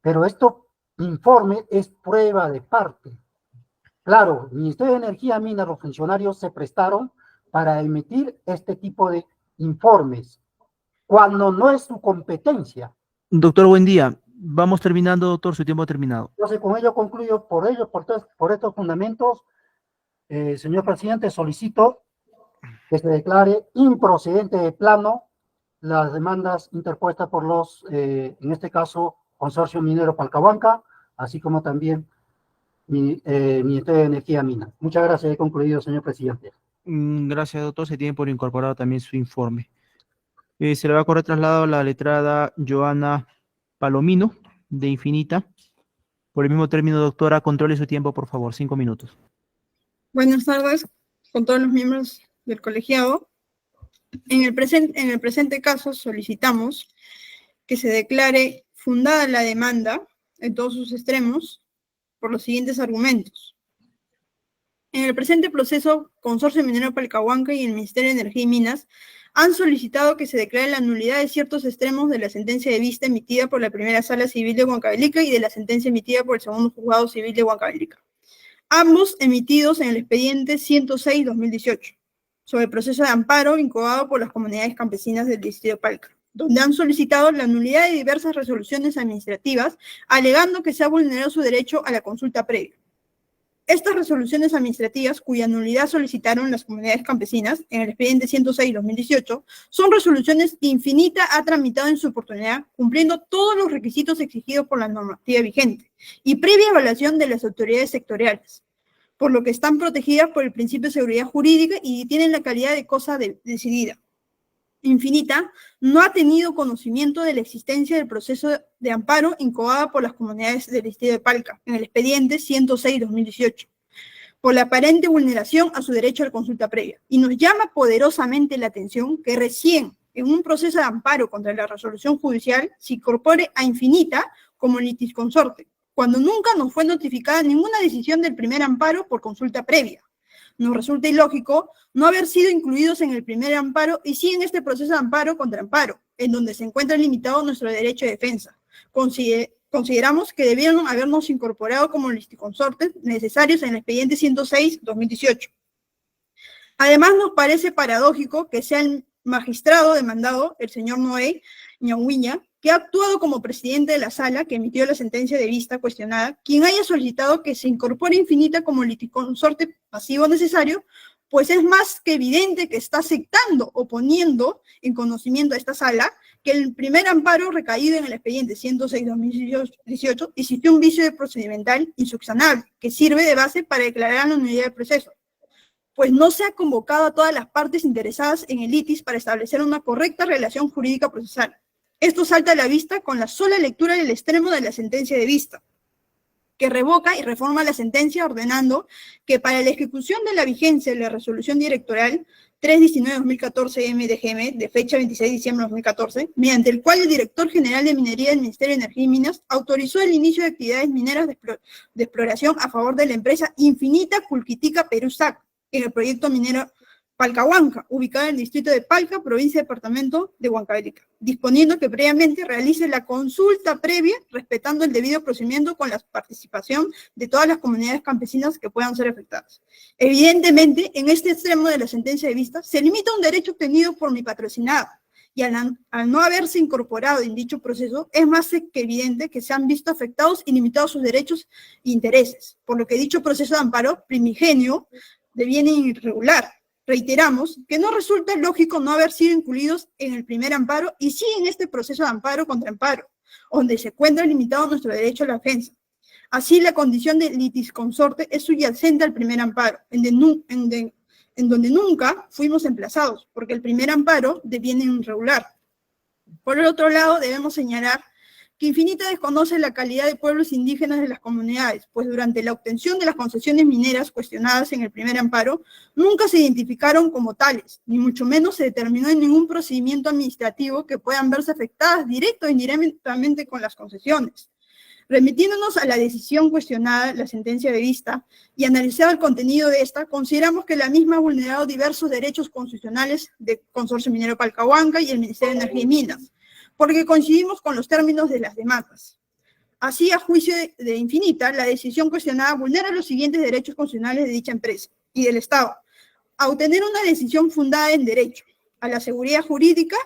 H: Pero este informe es prueba de parte. Claro, el Ministerio de Energía, Minas, los funcionarios se prestaron para emitir este tipo de informes, cuando no es su competencia.
C: Doctor, buen día. Vamos terminando, doctor, su tiempo ha terminado.
H: Entonces, con ello concluyo, por estos fundamentos, señor presidente, solicito que se declare improcedente de plano las demandas interpuestas por los, en este caso, Consorcio Minero Palcahuanca, así como también Ministerio de Energía Minas. Muchas gracias, he concluido, señor presidente.
C: Gracias, doctor. Se tiene por incorporado también su informe. Se le va a correr traslado a la letrada Joana Palomino, de Infinita. Por el mismo término, doctora, controle su tiempo, por favor, 5 minutos.
I: Buenas tardes con todos los miembros del colegiado. En el presente caso solicitamos que se declare fundada la demanda en todos sus extremos por los siguientes argumentos. En el presente proceso, Consorcio Minero Palcahuanca y el Ministerio de Energía y Minas han solicitado que se declare la nulidad de ciertos extremos de la sentencia de vista emitida por la primera sala civil de Huancavelica y de la sentencia emitida por el segundo juzgado civil de Huancavelica, ambos emitidos en el expediente 106-2018, sobre el proceso de amparo incoado por las comunidades campesinas del distrito de Palca, donde han solicitado la nulidad de diversas resoluciones administrativas, alegando que se ha vulnerado su derecho a la consulta previa. Estas resoluciones administrativas, cuya nulidad solicitaron las comunidades campesinas en el expediente 106-2018, son resoluciones que Infinita ha tramitado en su oportunidad, cumpliendo todos los requisitos exigidos por la normativa vigente y previa evaluación de las autoridades sectoriales, por lo que están protegidas por el principio de seguridad jurídica y tienen la calidad de cosa decidida. Infinita no ha tenido conocimiento de la existencia del proceso de amparo incoada por las comunidades del distrito de Palca en el expediente 106-2018, por la aparente vulneración a su derecho a la consulta previa. Y nos llama poderosamente la atención que recién, en un proceso de amparo contra la resolución judicial, se incorpore a Infinita como litisconsorte, cuando nunca nos fue notificada ninguna decisión del primer amparo por consulta previa. Nos resulta ilógico no haber sido incluidos en el primer amparo y sí en este proceso de amparo contra amparo, en donde se encuentra limitado nuestro derecho de defensa. Consideramos que debieron habernos incorporado como litisconsortes necesarios en el expediente 106-2018. Además, nos parece paradójico que sea el magistrado demandado, el señor Noé, Ñauwiña, que ha actuado como presidente de la sala que emitió la sentencia de vista cuestionada, quien haya solicitado que se incorpore Infinita como liticonsorte pasivo necesario, pues es más que evidente que está aceptando o poniendo en conocimiento a esta sala que el primer amparo recaído en el expediente 106-2018 existió un vicio procedimental insubsanable que sirve de base para declarar la nulidad del proceso, pues no se ha convocado a todas las partes interesadas en el litis para establecer una correcta relación jurídica procesal. Esto salta a la vista con la sola lectura del extremo de la sentencia de vista, que revoca y reforma la sentencia ordenando que para la ejecución de la vigencia de la resolución directorial 319-2014 MDGM de fecha 26 de diciembre de 2014, mediante el cual el director general de Minería del Ministerio de Energía y Minas autorizó el inicio de actividades mineras de exploración a favor de la empresa Infinita Culquitica Perusac en el proyecto minero Palcahuanca, ubicado en el distrito de Palca, provincia y departamento de Huancavelica, disponiendo que previamente realice la consulta previa, respetando el debido procedimiento con la participación de todas las comunidades campesinas que puedan ser afectadas. Evidentemente, en este extremo de la sentencia de vista, se limita un derecho obtenido por mi patrocinada, y al no haberse incorporado en dicho proceso, es más que evidente que se han visto afectados y limitados sus derechos e intereses, por lo que dicho proceso de amparo primigenio deviene irregular. Reiteramos que no resulta lógico no haber sido incluidos en el primer amparo y sí en este proceso de amparo contra amparo, donde se encuentra limitado nuestro derecho a la defensa. Así, la condición de litisconsorte es subyacente al primer amparo, en donde nunca fuimos emplazados, porque el primer amparo deviene irregular. Por el otro lado, debemos señalar que Infinita desconoce la calidad de pueblos indígenas de las comunidades, pues durante la obtención de las concesiones mineras cuestionadas en el primer amparo, nunca se identificaron como tales, ni mucho menos se determinó en ningún procedimiento administrativo que puedan verse afectadas directo o indirectamente con las concesiones. Remitiéndonos a la decisión cuestionada, la sentencia de vista, y analizado el contenido de esta, consideramos que la misma ha vulnerado diversos derechos constitucionales del Consorcio Minero Palcahuanca y el Ministerio de Energía y Minas, porque coincidimos con los términos de las demandas. Así, a juicio de Infinita, la decisión cuestionada vulnera los siguientes derechos constitucionales de dicha empresa y del Estado. A obtener una decisión fundada en derecho a la seguridad jurídica,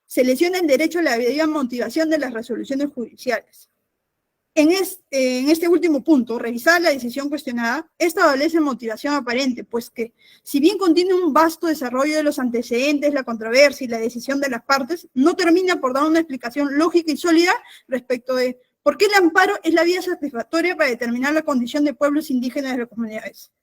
I: se lesiona el derecho a la debida motivación de las resoluciones judiciales. En este último punto, revisada la decisión cuestionada, esta adolece motivación aparente, pues que, si bien contiene un vasto desarrollo de los antecedentes, la controversia y la decisión de las partes, no termina por dar una explicación lógica y sólida respecto de por qué el amparo es la vía satisfactoria para determinar la condición de pueblos indígenas de las comunidades.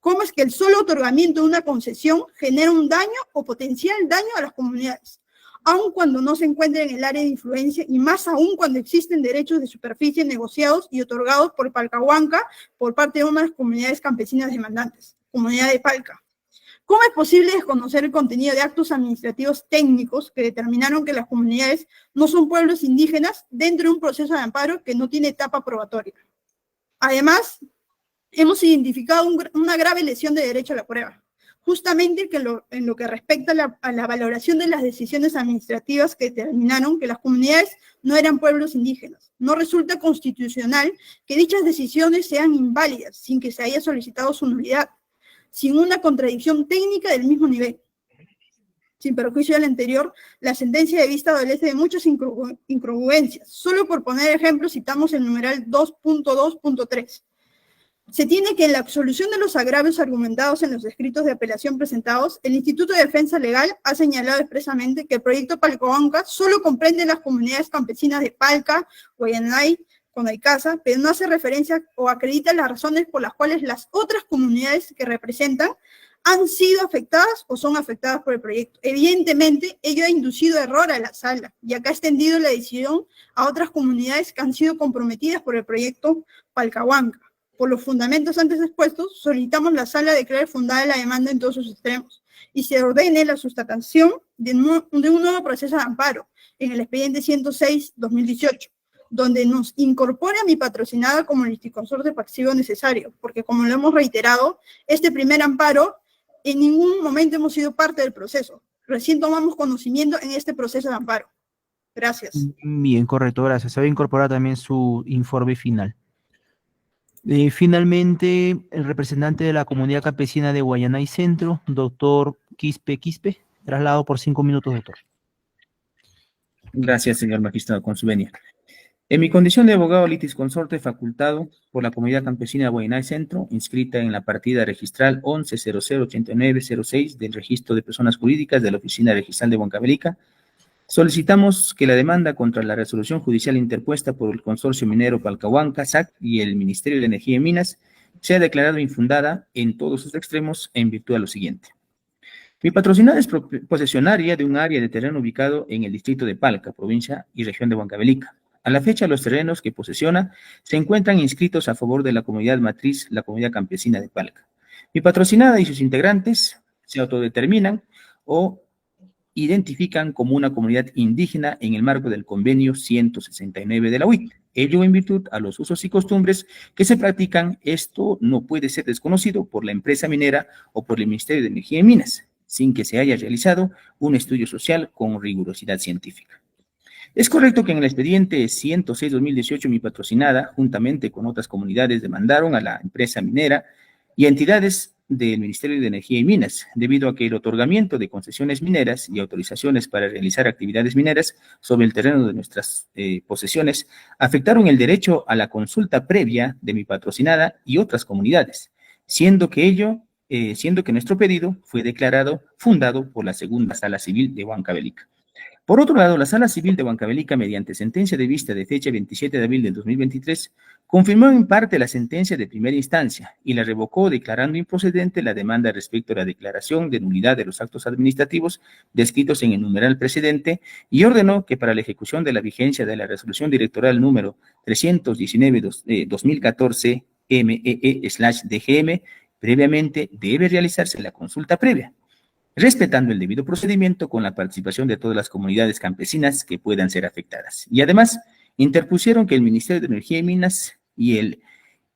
I: ¿Cómo es que el solo otorgamiento de una concesión genera un daño o potencial daño a las comunidades, aun cuando no se encuentra en el área de influencia y más aún cuando existen derechos de superficie negociados y otorgados por Palcahuanca por parte de unas comunidades campesinas demandantes, comunidad de Palca? ¿Cómo es posible desconocer el contenido de actos administrativos técnicos que determinaron que las comunidades no son pueblos indígenas dentro de un proceso de amparo que no tiene etapa probatoria? Además, hemos identificado una grave lesión de derecho a la prueba, justamente en lo que respecta a la valoración de las decisiones administrativas que determinaron que las comunidades no eran pueblos indígenas. No resulta constitucional que dichas decisiones sean inválidas sin que se haya solicitado su nulidad, sin una contradicción técnica del mismo nivel. Sin perjuicio del anterior, la sentencia de vista adolece de muchas incongruencias. Solo por poner ejemplos, citamos el numeral 2.2.3. Se tiene que en la absolución de los agravios argumentados en los escritos de apelación presentados, el Instituto de Defensa Legal ha señalado expresamente que el proyecto Palcahuanca solo comprende las comunidades campesinas de Palca, Guayanay, Conaicasa, pero no hace referencia o acredita las razones por las cuales las otras comunidades que representan han sido afectadas o son afectadas por el proyecto. Evidentemente, ello ha inducido error a la sala, y acá ha extendido la decisión a otras comunidades que han sido comprometidas por el proyecto Palcahuanca. Por los fundamentos antes expuestos, solicitamos la sala declare fundada la demanda en todos sus extremos y se ordene la sustanciación de un nuevo proceso de amparo en el expediente 106-2018, donde nos incorpore a mi patrocinada como liticonsorte pasivo necesario, porque como lo hemos reiterado, este primer amparo en ningún momento hemos sido parte del proceso. Recién tomamos conocimiento en este proceso de amparo. Gracias.
C: Bien, correcto, gracias. Se va a incorporar también su informe final. Finalmente, el representante de la comunidad campesina de Guayanay Centro, doctor Quispe, traslado por 5 minutos, doctor.
K: Gracias, señor magistrado, con su venia. En mi condición de abogado litis consorte facultado por la Comunidad Campesina de Guaynay Centro, inscrita en la partida registral 11008906 del Registro de Personas Jurídicas de la Oficina Registral de Huancavelica, solicitamos que la demanda contra la resolución judicial interpuesta por el Consorcio Minero Palcahuanca, SAC, y el Ministerio de Energía y Minas sea declarada infundada en todos sus extremos en virtud de lo siguiente. Mi patrocinada es posesionaria de un área de terreno ubicado en el distrito de Palca, provincia y región de Huancavelica. A la fecha, los terrenos que posesiona se encuentran inscritos a favor de la comunidad matriz, la comunidad campesina de Palca. Mi patrocinada y sus integrantes se autodeterminan o identifican como una comunidad indígena en el marco del convenio 169 de la UIC. Ello en virtud a los usos y costumbres que se practican. Esto no puede ser desconocido por la empresa minera o por el Ministerio de Energía y Minas, sin que se haya realizado un estudio social con rigurosidad científica. Es correcto que en el expediente 106-2018 mi patrocinada, juntamente con otras comunidades, demandaron a la empresa minera y a entidades del Ministerio de Energía y Minas, debido a que el otorgamiento de concesiones mineras y autorizaciones para realizar actividades mineras sobre el terreno de nuestras posesiones afectaron el derecho a la consulta previa de mi patrocinada y otras comunidades, siendo que nuestro pedido fue declarado fundado por la Segunda Sala Civil de Huancavelica. Por otro lado, la Sala Civil de Huancavelica, mediante sentencia de vista de fecha 27 de abril del 2023, confirmó en parte la sentencia de primera instancia y la revocó, declarando improcedente la demanda respecto a la declaración de nulidad de los actos administrativos descritos en el numeral precedente, y ordenó que para la ejecución de la vigencia de la resolución directoral número 319-2014 MEE/DGM, previamente debe realizarse la consulta previa, respetando el debido procedimiento con la participación de todas las comunidades campesinas que puedan ser afectadas. Y además, interpusieron que el Ministerio de Energía y Minas y el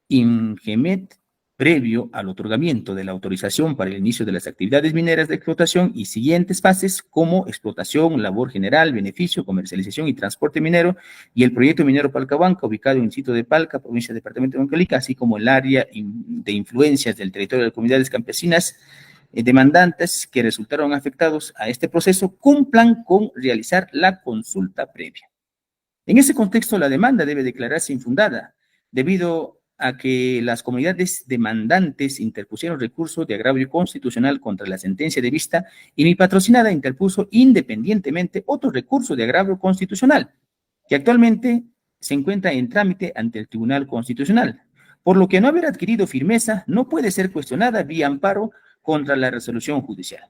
K: INGEMET, previo al otorgamiento de la autorización para el inicio de las actividades mineras de explotación y siguientes fases como explotación, labor general, beneficio, comercialización y transporte minero, y el proyecto minero Palcahuanca, ubicado en el sitio de Palca, provincia de departamento de Huancavelica, así como el área de influencias del territorio de las comunidades campesinas demandantes que resultaron afectados a este proceso, cumplan con realizar la consulta previa. En ese contexto, la demanda debe declararse infundada, debido a que las comunidades demandantes interpusieron recurso de agravio constitucional contra la sentencia de vista y mi patrocinada interpuso independientemente otro recurso de agravio constitucional, que actualmente se encuentra en trámite ante el Tribunal Constitucional, por lo que no haber adquirido firmeza no puede ser cuestionada vía amparo contra la resolución judicial.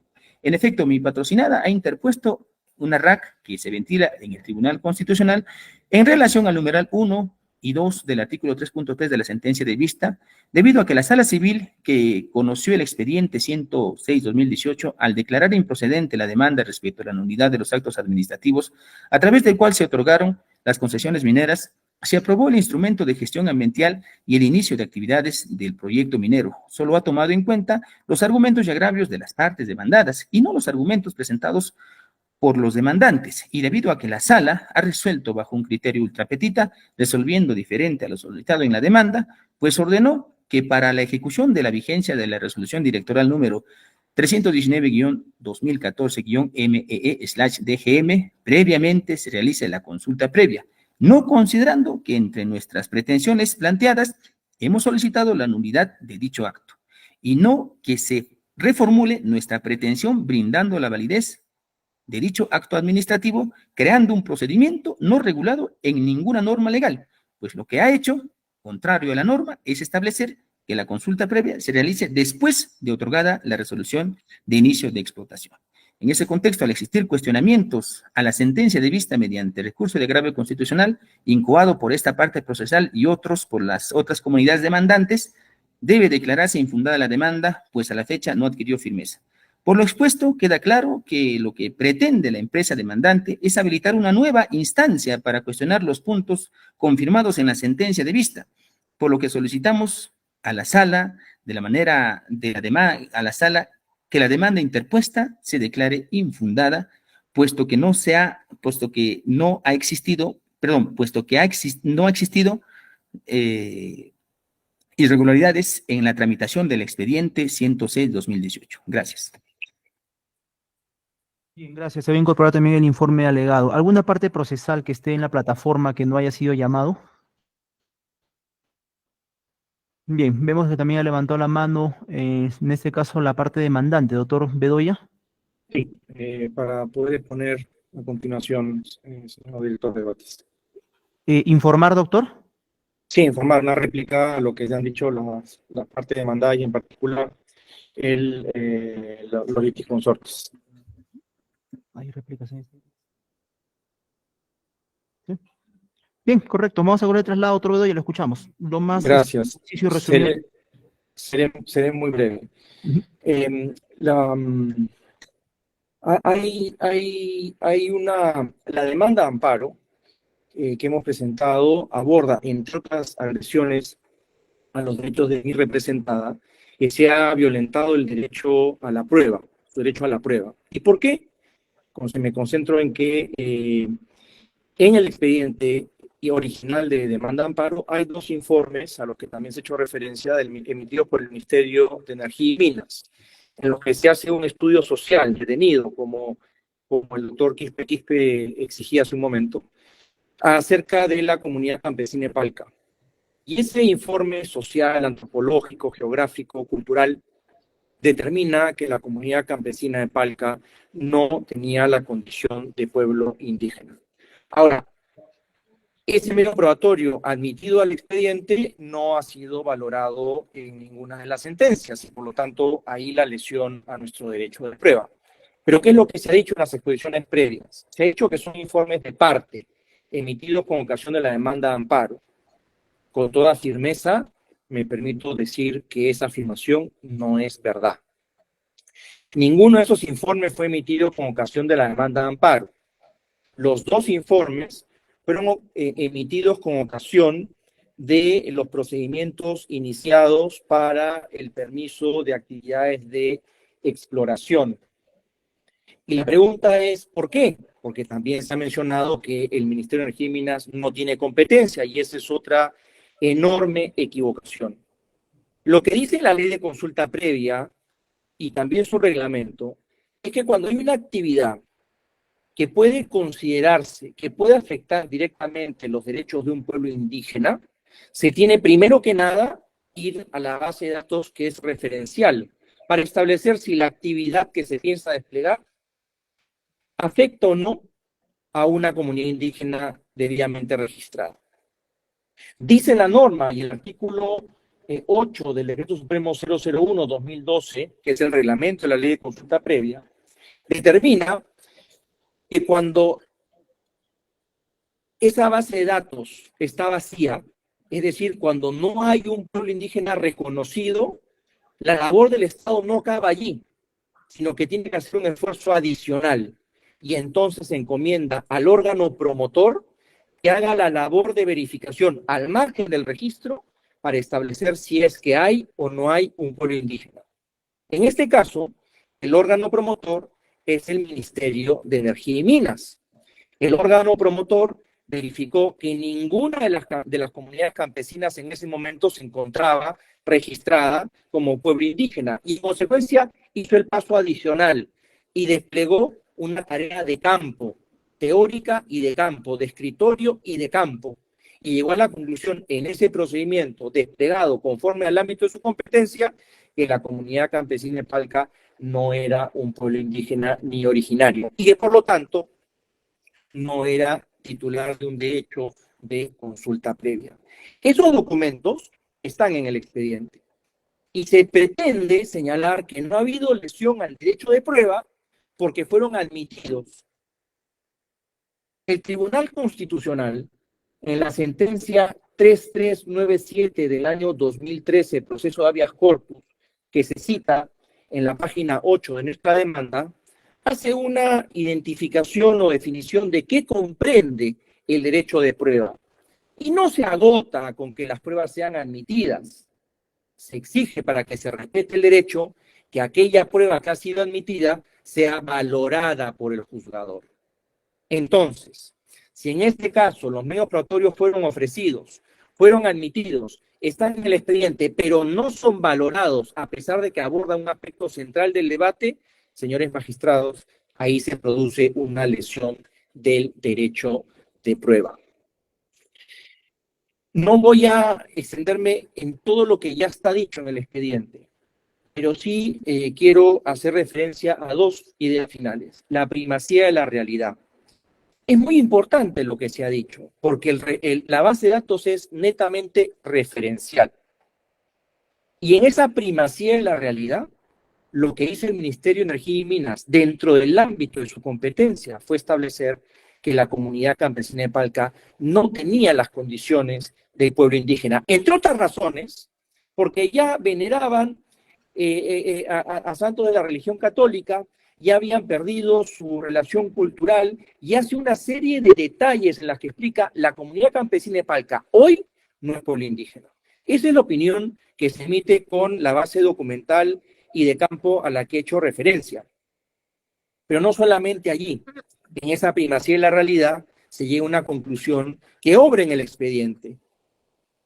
K: En efecto, mi patrocinada ha interpuesto una RAC que se ventila en el Tribunal Constitucional en relación al numeral 1 y 2 del artículo 3.3 de la sentencia de vista, debido a que la Sala Civil, que conoció el expediente 106-2018, al declarar improcedente la demanda respecto a la nulidad de los actos administrativos, a través del cual se otorgaron las concesiones mineras, se aprobó el instrumento de gestión ambiental y el inicio de actividades del proyecto minero. Solo ha tomado en cuenta los argumentos y agravios de las partes demandadas y no los argumentos presentados por los demandantes, y debido a que la sala ha resuelto bajo un criterio ultrapetita, resolviendo diferente a lo solicitado en la demanda, pues ordenó que para la ejecución de la vigencia de la resolución directoral número 319-2014-MEE/DGM, previamente se realice la consulta previa, no considerando que entre nuestras pretensiones planteadas hemos solicitado la nulidad de dicho acto, y no que se reformule nuestra pretensión brindando la validez de dicho acto administrativo, creando un procedimiento no regulado en ninguna norma legal, pues lo que ha hecho, contrario a la norma, es establecer que la consulta previa se realice después de otorgada la resolución de inicio de explotación. En ese contexto, al existir cuestionamientos a la sentencia de vista mediante recurso de agravio constitucional, incoado por esta parte procesal y otros por las otras comunidades demandantes, debe declararse infundada la demanda, pues a la fecha no adquirió firmeza. Por lo expuesto, queda claro que lo que pretende la empresa demandante es habilitar una nueva instancia para cuestionar los puntos confirmados en la sentencia de vista, por lo que solicitamos a la sala, de la manera de la demanda, a la sala, que la demanda interpuesta se declare infundada, puesto que no ha existido irregularidades en la tramitación del expediente 106-2018. Gracias.
C: Bien, gracias. Se va a incorporar también el informe alegado. ¿Alguna parte procesal que esté en la plataforma que no haya sido llamado? Bien, vemos que también ha levantado la mano, en este caso, la parte demandante, doctor Bedoya.
A: Sí, para poder exponer a continuación, señor director de debates.
C: ¿Informar, doctor?
A: Sí, informar una réplica a lo que se han dicho la parte demandada y en particular los litisconsortes.
C: Hay réplicas en este. ¿Sí? Bien, correcto. Vamos a correr el traslado, doctor Bedoya, lo escuchamos. Lo más
A: Gracias.
C: ejercicio resumido.
A: Seré muy breve.
C: Ujú.
A: La demanda de amparo que hemos presentado aborda, entre otras agresiones a los derechos de mi representada, que se ha violentado el derecho a la prueba, su derecho a la prueba. ¿Y por qué? Me concentro en que en el expediente original de demanda de amparo hay dos informes a los que también se ha hecho referencia emitidos por el Ministerio de Energía y Minas, en los que se hace un estudio social detenido, como el doctor Quispe exigía hace un momento, acerca de la comunidad campesina de Palca. Y ese informe social, antropológico, geográfico, cultural, determina que la comunidad campesina de Palca no tenía la condición de pueblo indígena. Ahora, ese medio probatorio admitido al expediente no ha sido valorado en ninguna de las sentencias y por lo tanto ahí la lesión a nuestro derecho de prueba. Pero ¿qué es lo que se ha dicho en las exposiciones previas? Se ha dicho que son informes de parte emitidos con ocasión de la demanda de amparo. Con toda firmeza me permito decir que esa afirmación no es verdad. Ninguno de esos informes fue emitido con ocasión de la demanda de amparo. Los dos informes fueron emitidos con ocasión de los procedimientos iniciados para el permiso de actividades de exploración. Y la pregunta es, ¿por qué? Porque también se ha mencionado que el Ministerio de Energía y Minas no tiene competencia y esa es otra enorme equivocación. Lo que dice la ley de consulta previa y también su reglamento es que cuando hay una actividad que puede considerarse, que puede afectar directamente los derechos de un pueblo indígena, se tiene primero que nada ir a la base de datos que es referencial para establecer si la actividad que se piensa desplegar afecta o no a una comunidad indígena debidamente registrada. Dice la norma y el artículo 8 del Decreto Supremo 001-2012, que es el reglamento de la ley de consulta previa, determina que cuando esa base de datos está vacía, es decir, cuando no hay un pueblo indígena reconocido, la labor del Estado no acaba allí, sino que tiene que hacer un esfuerzo adicional y entonces se encomienda al órgano promotor que haga la labor de verificación al margen del registro para establecer si es que hay o no hay un pueblo indígena. En este caso, el órgano promotor es el Ministerio de Energía y Minas. El órgano promotor verificó que ninguna de las comunidades campesinas en ese momento se encontraba registrada como pueblo indígena y en consecuencia hizo el paso adicional y desplegó una tarea de campo, teórica y de campo, de escritorio y de campo, y llegó a la conclusión en ese procedimiento desplegado conforme al ámbito de su competencia que la comunidad campesina de Palca no era un pueblo indígena ni originario y que por lo tanto no era titular de un derecho de consulta previa. Esos documentos están en el expediente y se pretende señalar que no ha habido lesión al derecho de prueba porque fueron admitidos. El Tribunal Constitucional, en la sentencia 3397 del año 2013, proceso de habeas corpus, que se cita en la página 8 de nuestra demanda, hace una identificación o definición de qué comprende el derecho de prueba. Y no se agota con que las pruebas sean admitidas. Se exige para que se respete el derecho que aquella prueba que ha sido admitida sea valorada por el juzgador. Entonces, si en este caso los medios probatorios fueron ofrecidos, fueron admitidos, están en el expediente, pero no son valorados a pesar de que abordan un aspecto central del debate, señores magistrados, ahí se produce una lesión del derecho de prueba. No voy a extenderme en todo lo que ya está dicho en el expediente, pero sí quiero hacer referencia a dos ideas finales. La primacía de la realidad. Es muy importante lo que se ha dicho, porque la base de datos es netamente referencial. Y en esa primacía de la realidad, lo que hizo el Ministerio de Energía y Minas dentro del ámbito de su competencia fue establecer que la comunidad campesina de Palca no tenía las condiciones del pueblo indígena, entre otras razones, porque ya veneraban a santos de la religión católica, ya habían perdido su relación cultural y hace una serie de detalles en las que explica la comunidad campesina de Palca hoy no es pueblo indígena. Esa es la opinión que se emite con la base documental y de campo a la que he hecho referencia. Pero no solamente allí, en esa primacía de la realidad se llega a una conclusión que obra en el expediente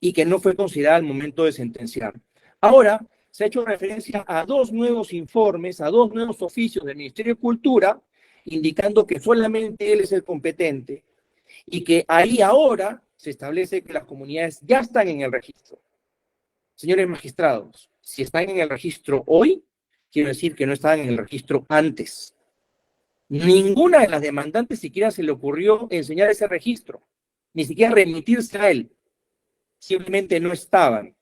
A: y que no fue considerada al momento de sentenciar. Ahora, se ha hecho referencia a dos nuevos informes, a dos nuevos oficios del Ministerio de Cultura, indicando que solamente él es el competente y que ahí ahora se establece que las comunidades ya están en el registro. Señores magistrados, si están en el registro hoy, quiero decir que no estaban en el registro antes. Ninguna de las demandantes siquiera se le ocurrió enseñar ese registro, ni siquiera remitirse a él. Simplemente no estaban.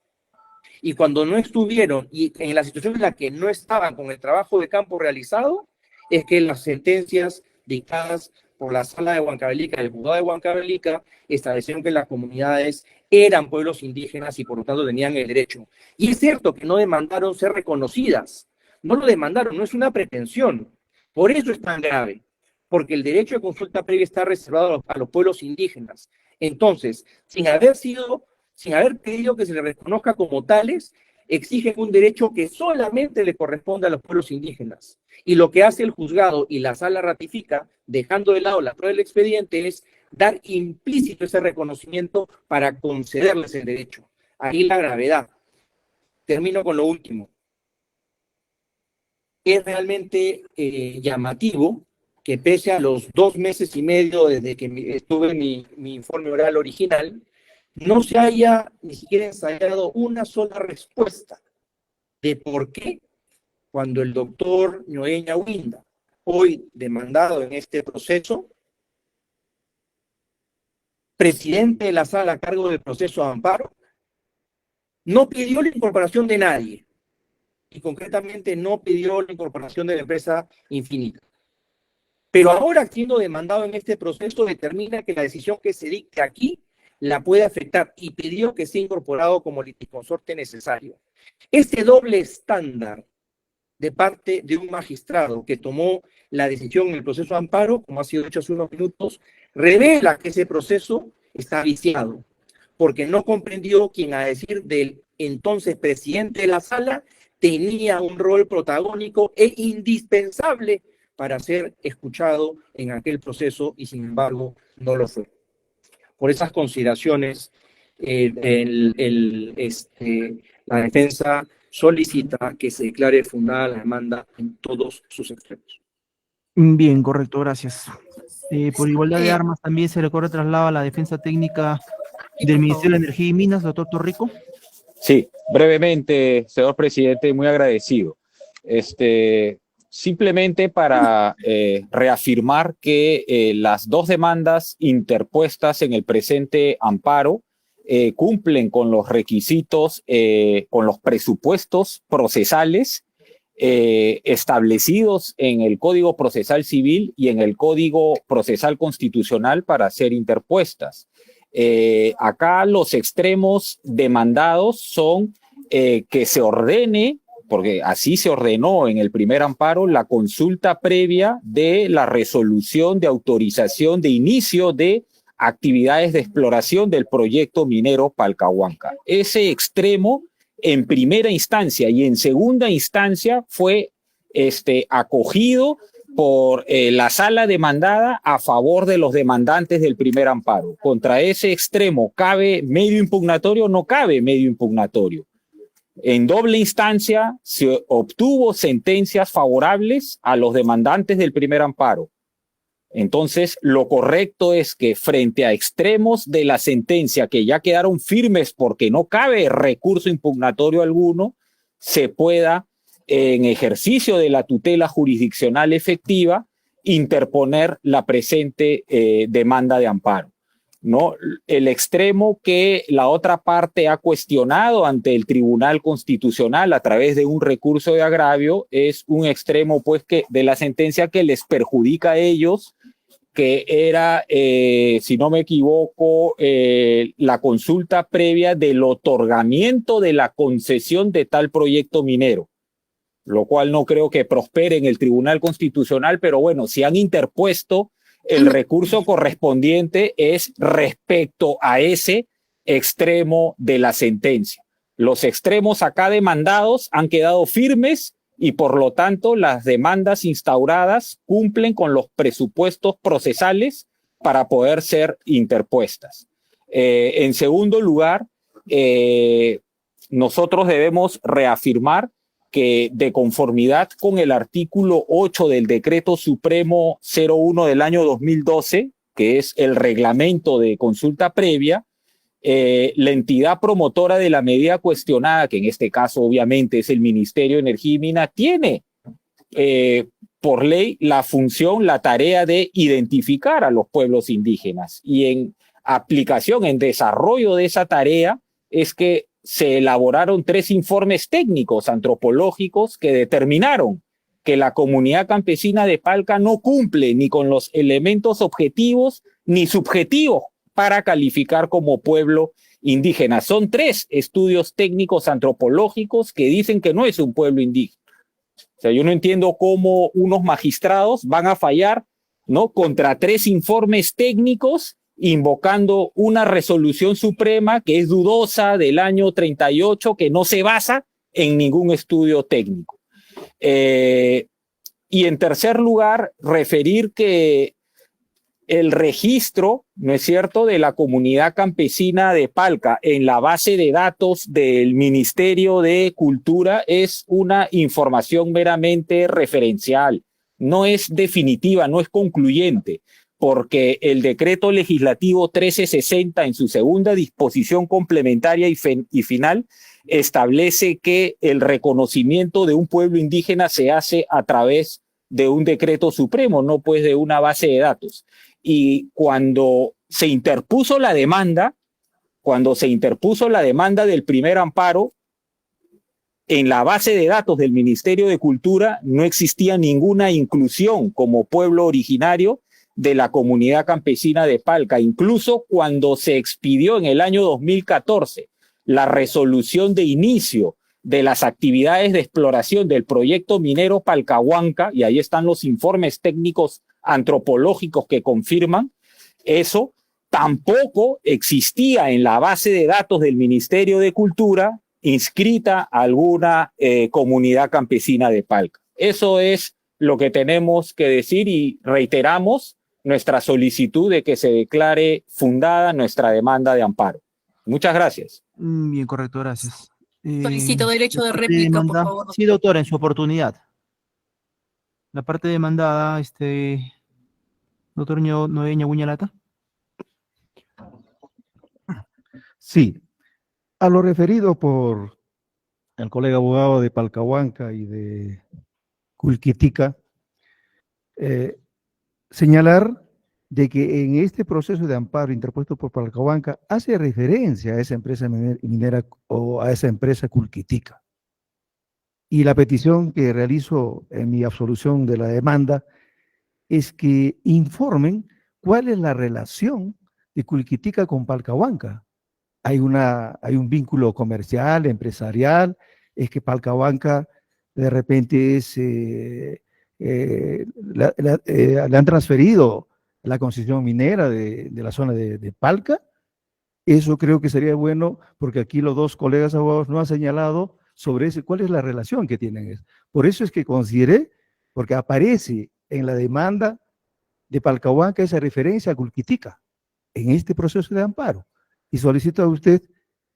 A: Y cuando no estuvieron, y en la situación en la que no estaban con el trabajo de campo realizado, es que las sentencias dictadas por la Sala de Huancavelica, el Juzgado de Huancavelica, establecieron que las comunidades eran pueblos indígenas y por lo tanto tenían el derecho. Y es cierto que no demandaron ser reconocidas, no lo demandaron, no es una pretensión. Por eso es tan grave, porque el derecho de consulta previa está reservado a los pueblos indígenas. Entonces, sin haber pedido que se les reconozca como tales, exigen un derecho que solamente le corresponde a los pueblos indígenas. Y lo que hace el juzgado y la sala ratifica, dejando de lado la prueba del expediente, es dar implícito ese reconocimiento para concederles el derecho. Ahí la gravedad. Termino con lo último. Es realmente llamativo que pese a los 2 meses y medio desde que estuve en mi informe oral original, no se haya ni siquiera ensayado una sola respuesta de por qué cuando el doctor Noé Ñawinda, hoy demandado en este proceso, presidente de la sala a cargo del proceso de amparo, no pidió la incorporación de nadie, y concretamente no pidió la incorporación de la empresa Infinita. Pero ahora, siendo demandado en este proceso, determina que la decisión que se dicte aquí la puede afectar y pidió que sea incorporado como liticonsorte necesario. Este doble estándar de parte de un magistrado que tomó la decisión en el proceso de amparo, como ha sido dicho hace unos minutos, revela que ese proceso está viciado, porque no comprendió quien, a decir del entonces presidente de la sala, tenía un rol protagónico e indispensable para ser escuchado en aquel proceso y sin embargo no lo fue. Por esas consideraciones, la defensa solicita que se declare fundada la demanda en todos sus extremos.
C: Bien, correcto, gracias. Por igualdad de armas también se le corre traslado a la defensa técnica del Ministerio de Energía y Minas, doctor Torrico.
D: Sí, brevemente, señor presidente, muy agradecido. Simplemente para reafirmar que las dos demandas interpuestas en el presente amparo cumplen con los requisitos, con los presupuestos procesales establecidos en el Código Procesal Civil y en el Código Procesal Constitucional para ser interpuestas. Acá los extremos demandados son que se ordene, porque así se ordenó en el primer amparo, la consulta previa de la resolución de autorización de inicio de actividades de exploración del proyecto minero Palcahuanca. Ese extremo en primera instancia y en segunda instancia fue acogido por la sala demandada a favor de los demandantes del primer amparo. Contra ese extremo, ¿cabe medio impugnatorio? No cabe medio impugnatorio. En doble instancia se obtuvo sentencias favorables a los demandantes del primer amparo. Entonces, lo correcto es que frente a extremos de la sentencia que ya quedaron firmes porque no cabe recurso impugnatorio alguno, se pueda, en ejercicio de la tutela jurisdiccional efectiva, interponer la presente demanda de amparo, ¿no? El extremo que la otra parte ha cuestionado ante el Tribunal Constitucional a través de un recurso de agravio es un extremo, pues, que de la sentencia que les perjudica a ellos, que era, si no me equivoco, la consulta previa del otorgamiento de la concesión de tal proyecto minero, lo cual no creo que prospere en el Tribunal Constitucional, pero bueno, si han interpuesto el recurso correspondiente es respecto a ese extremo de la sentencia. Los extremos acá demandados han quedado firmes y por lo tanto las demandas instauradas cumplen con los presupuestos procesales para poder ser interpuestas. En segundo lugar, nosotros debemos reafirmar que de conformidad con el artículo 8 del Decreto Supremo 01 del año 2012, que es el reglamento de consulta previa, la entidad promotora de la medida cuestionada, que en este caso obviamente es el Ministerio de Energía y Minas, tiene por ley la función, la tarea de identificar a los pueblos indígenas, y en aplicación, en desarrollo de esa tarea es que se elaboraron 3 informes técnicos antropológicos que determinaron que la comunidad campesina de Palca no cumple ni con los elementos objetivos ni subjetivos para calificar como pueblo indígena. Son 3 estudios técnicos antropológicos que dicen que no es un pueblo indígena. O sea, yo no entiendo cómo unos magistrados van a fallar, ¿no?, contra 3 informes técnicos, invocando una resolución suprema que es dudosa del año 38, que no se basa en ningún estudio técnico. Y en tercer lugar, referir que el registro, ¿no es cierto?, de la comunidad campesina de Palca en la base de datos del Ministerio de Cultura es una información meramente referencial, no es definitiva, no es concluyente, porque el decreto legislativo 1360 en su segunda disposición complementaria y final establece que el reconocimiento de un pueblo indígena se hace a través de un decreto supremo, no pues de una base de datos. Y cuando se interpuso la demanda del primer amparo, en la base de datos del Ministerio de Cultura no existía ninguna inclusión como pueblo originario de la comunidad campesina de Palca. Incluso cuando se expidió en el año 2014 la resolución de inicio de las actividades de exploración del proyecto minero Palcahuanca, y ahí están los informes técnicos antropológicos que confirman eso, tampoco existía en la base de datos del Ministerio de Cultura inscrita alguna comunidad campesina de Palca. Eso es lo que tenemos que decir y reiteramos nuestra solicitud de que se declare fundada nuestra demanda de amparo. Muchas gracias.
C: Bien, correcto, gracias.
F: Solicito derecho de réplica, por favor.
C: Sí, doctora, en su oportunidad. La parte demandada, doctor Noé Ñabuñalata.
E: Sí, a lo referido por el colega abogado de Palcahuanca y de Culquitica, señalar de que en este proceso de amparo interpuesto por Palcahuanca hace referencia a esa empresa minera o a esa empresa Culquitica. Y la petición que realizo en mi absolución de la demanda es que informen cuál es la relación de Culquitica con Palcahuanca. Hay un vínculo comercial, empresarial, es que Palcahuanca de repente le han transferido la concesión minera de la zona de Palca. Eso creo que sería bueno, porque aquí los 2 colegas abogados no han señalado sobre cuál es la relación que tienen. Por eso es que consideré, porque aparece en la demanda de Palcahuanca esa referencia a Culquitica en este proceso de amparo. Y solicito a usted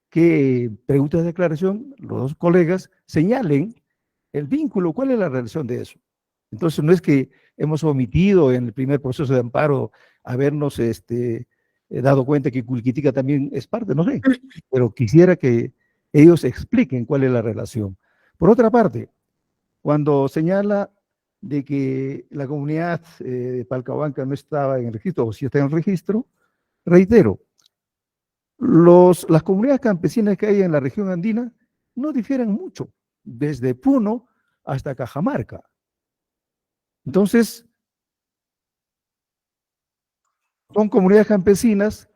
E: que preguntas de aclaración, los dos colegas señalen el vínculo, cuál es la relación de eso. Entonces, no es que hemos omitido en el primer proceso de amparo habernos dado cuenta que Culquitica también es parte, no sé, pero quisiera que ellos expliquen cuál es la relación. Por otra parte, cuando señala de que la comunidad de Palcahuanca no estaba en el registro, o si está en el registro, reitero, las comunidades campesinas que hay en la región andina no difieren mucho, desde Puno hasta Cajamarca. Entonces, son comunidades campesinas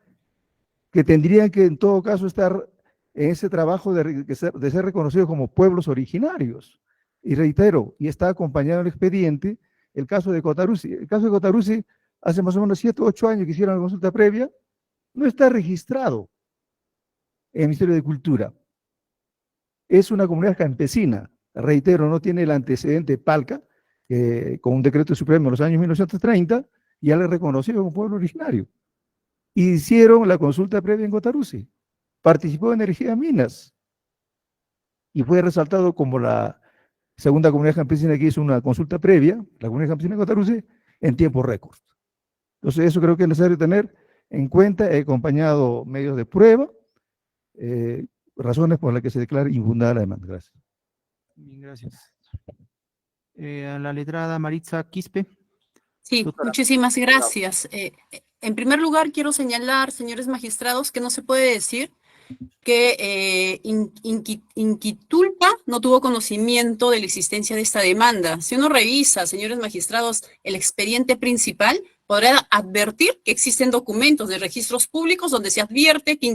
E: que tendrían que en todo caso estar en ese trabajo de ser reconocidos como pueblos originarios. Y reitero, y está acompañado en el expediente, el caso de Cotaruzzi. El caso de Cotaruzzi, hace más o menos 7 o 8 años que hicieron la consulta previa, no está registrado en el Ministerio de Cultura. Es una comunidad campesina, reitero, no tiene el antecedente Palca, que con un decreto supremo en los años 1930 ya le reconoció como pueblo originario. Hicieron la consulta previa en Cotaruzzi, participó en Energía Minas y fue resaltado como la segunda comunidad campesina que hizo una consulta previa, la comunidad campesina de Cotaruzzi, en tiempo récord. Entonces eso creo que es necesario tener en cuenta. He acompañado medios de prueba, razones por las que se declara infundada la demanda. Gracias.
C: Bien, gracias. A la letrada Maritza Quispe.
F: Sí,
C: Doctora.
F: muchísimas gracias. En primer lugar, quiero señalar, señores magistrados, que no se puede decir que Inquitulpa no tuvo conocimiento de la existencia de esta demanda. Si uno revisa, señores magistrados, el expediente principal, podrá advertir que existen documentos de registros públicos donde se advierte que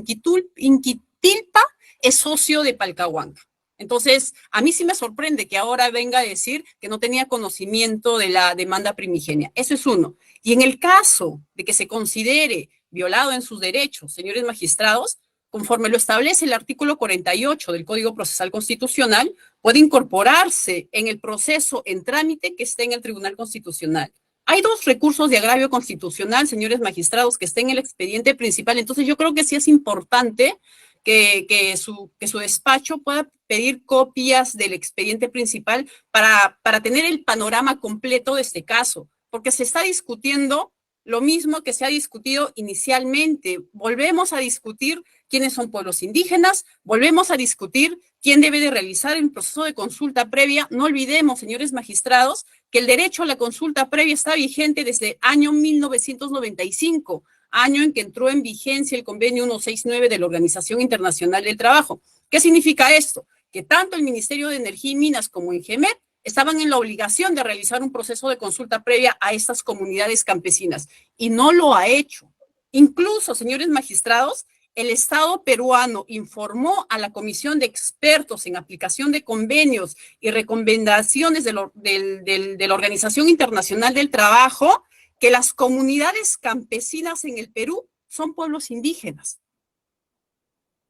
F: Inquitilpa es socio de Palcahuanca. Entonces, a mí sí me sorprende que ahora venga a decir que no tenía conocimiento de la demanda primigenia. Eso es uno. Y en el caso de que se considere violado en sus derechos, señores magistrados, conforme lo establece el artículo 48 del Código Procesal Constitucional, puede incorporarse en el proceso en trámite que esté en el Tribunal Constitucional. Hay 2 recursos de agravio constitucional, señores magistrados, que estén en el expediente principal. Entonces, yo creo que sí es importante que su despacho pueda pedir copias del expediente principal para tener el panorama completo de este caso, porque se está discutiendo lo mismo que se ha discutido inicialmente. Volvemos a discutir quiénes son pueblos indígenas, volvemos a discutir quién debe de realizar el proceso de consulta previa. No olvidemos, señores magistrados, que el derecho a la consulta previa está vigente desde el año 1995, año en que entró en vigencia el convenio 169 de la Organización Internacional del Trabajo. ¿Qué significa esto? Que tanto el Ministerio de Energía y Minas como INGEMET estaban en la obligación de realizar un proceso de consulta previa a estas comunidades campesinas, y no lo ha hecho. Incluso, señores magistrados, el Estado peruano informó a la Comisión de Expertos en Aplicación de Convenios y Recomendaciones de la Organización Internacional del Trabajo que las comunidades campesinas en el Perú son pueblos indígenas.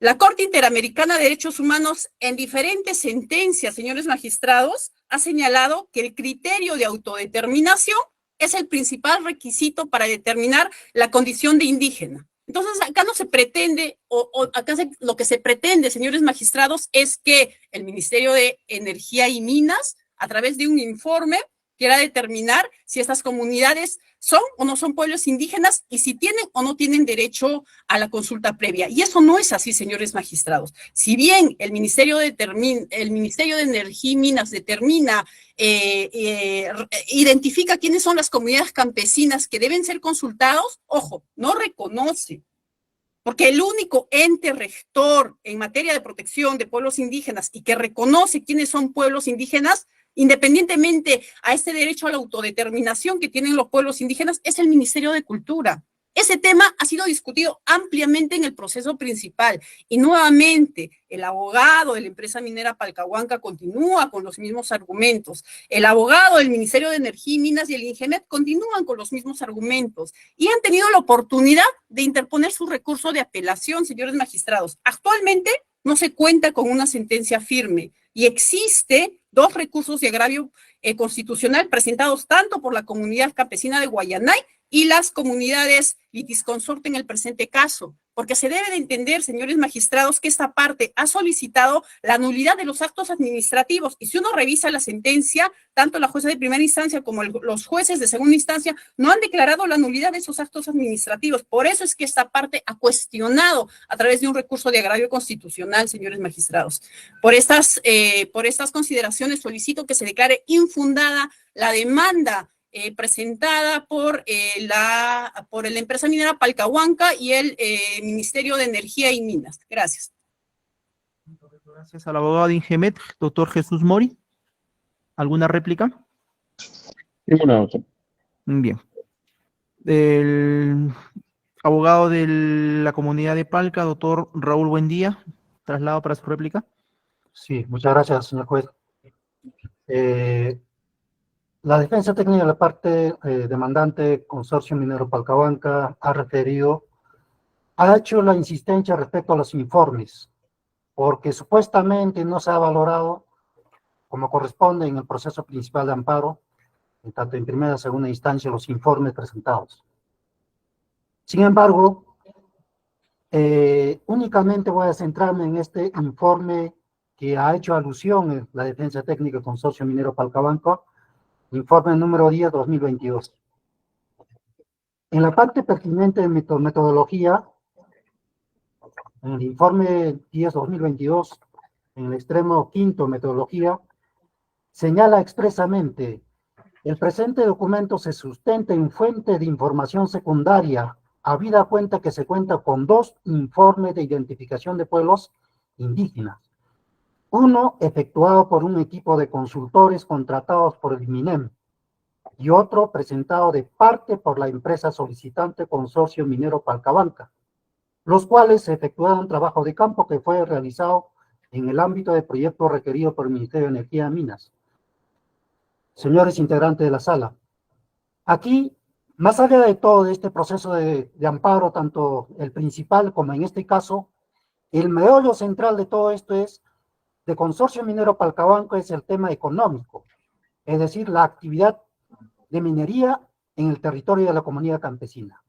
F: La Corte Interamericana de Derechos Humanos, en diferentes sentencias, señores magistrados, ha señalado que el criterio de autodeterminación es el principal requisito para determinar la condición de indígena. Entonces, acá no se pretende, lo que se pretende, señores magistrados, es que el Ministerio de Energía y Minas, a través de un informe, quiera determinar si estas comunidades son o no son pueblos indígenas y si tienen o no tienen derecho a la consulta previa. Y eso no es así, señores magistrados. Si bien el Ministerio de Energía y Minas determina, identifica quiénes son las comunidades campesinas que deben ser consultados, ojo, no reconoce. Porque el único ente rector en materia de protección de pueblos indígenas y que reconoce quiénes son pueblos indígenas, independientemente a este derecho a la autodeterminación que tienen los pueblos indígenas, es el Ministerio de Cultura. Ese tema ha sido discutido ampliamente en el proceso principal y nuevamente el abogado de la empresa minera Palcahuanca continúa con los mismos argumentos. El abogado del Ministerio de Energía y Minas y el INGEMET continúan con los mismos argumentos y han tenido la oportunidad de interponer su recurso de apelación, señores magistrados. Actualmente no se cuenta con una sentencia firme y existe 2 recursos de agravio constitucional presentados tanto por la comunidad campesina de Guayanay y las comunidades litisconsorte en el presente caso. porque se debe de entender, señores magistrados, que esta parte ha solicitado la nulidad de los actos administrativos, y si uno revisa la sentencia, tanto la jueza de primera instancia como los jueces de segunda instancia no han declarado la nulidad de esos actos administrativos. Por eso es que esta parte ha cuestionado a través de un recurso de agravio constitucional, señores magistrados. Por estas consideraciones solicito que se declare infundada la demanda presentada por la empresa minera Palcahuanca y el Ministerio de Energía y Minas. Gracias.
C: Gracias al abogado de Ingemet, doctor Jesús Mori. ¿Alguna réplica?
G: Ninguna, doctor.
C: Bien. El abogado de la comunidad de Palca, doctor Raúl Buendía, traslado para su réplica.
H: Sí, muchas gracias, señor juez. La defensa técnica de la parte demandante, Consorcio Minero Palcahuanca, ha hecho la insistencia respecto a los informes, porque supuestamente no se ha valorado como corresponde en el proceso principal de amparo, tanto en primera y segunda instancia, los informes presentados. Sin embargo, únicamente voy a centrarme en este informe que ha hecho alusión en la defensa técnica del Consorcio Minero Palcahuanca, informe número 10/2022. En la parte pertinente de metodología, en el informe 10/2022, en el extremo quinto, metodología, señala expresamente: el presente documento se sustenta en fuente de información secundaria, habida cuenta que se cuenta con 2 informes de identificación de pueblos indígenas. Uno efectuado por un equipo de consultores contratados por el MINEM y otro presentado de parte por la empresa solicitante Consorcio Minero Palcahuanca, los cuales efectuaron trabajo de campo que fue realizado en el ámbito del proyecto requerido por el Ministerio de Energía y Minas. Señores integrantes de la sala, aquí, más allá de todo este proceso de amparo, tanto el principal como en este caso, el meollo central de todo esto es de Consorcio Minero Palcahuanca es el tema económico, es decir, la actividad de minería en el territorio de la comunidad campesina.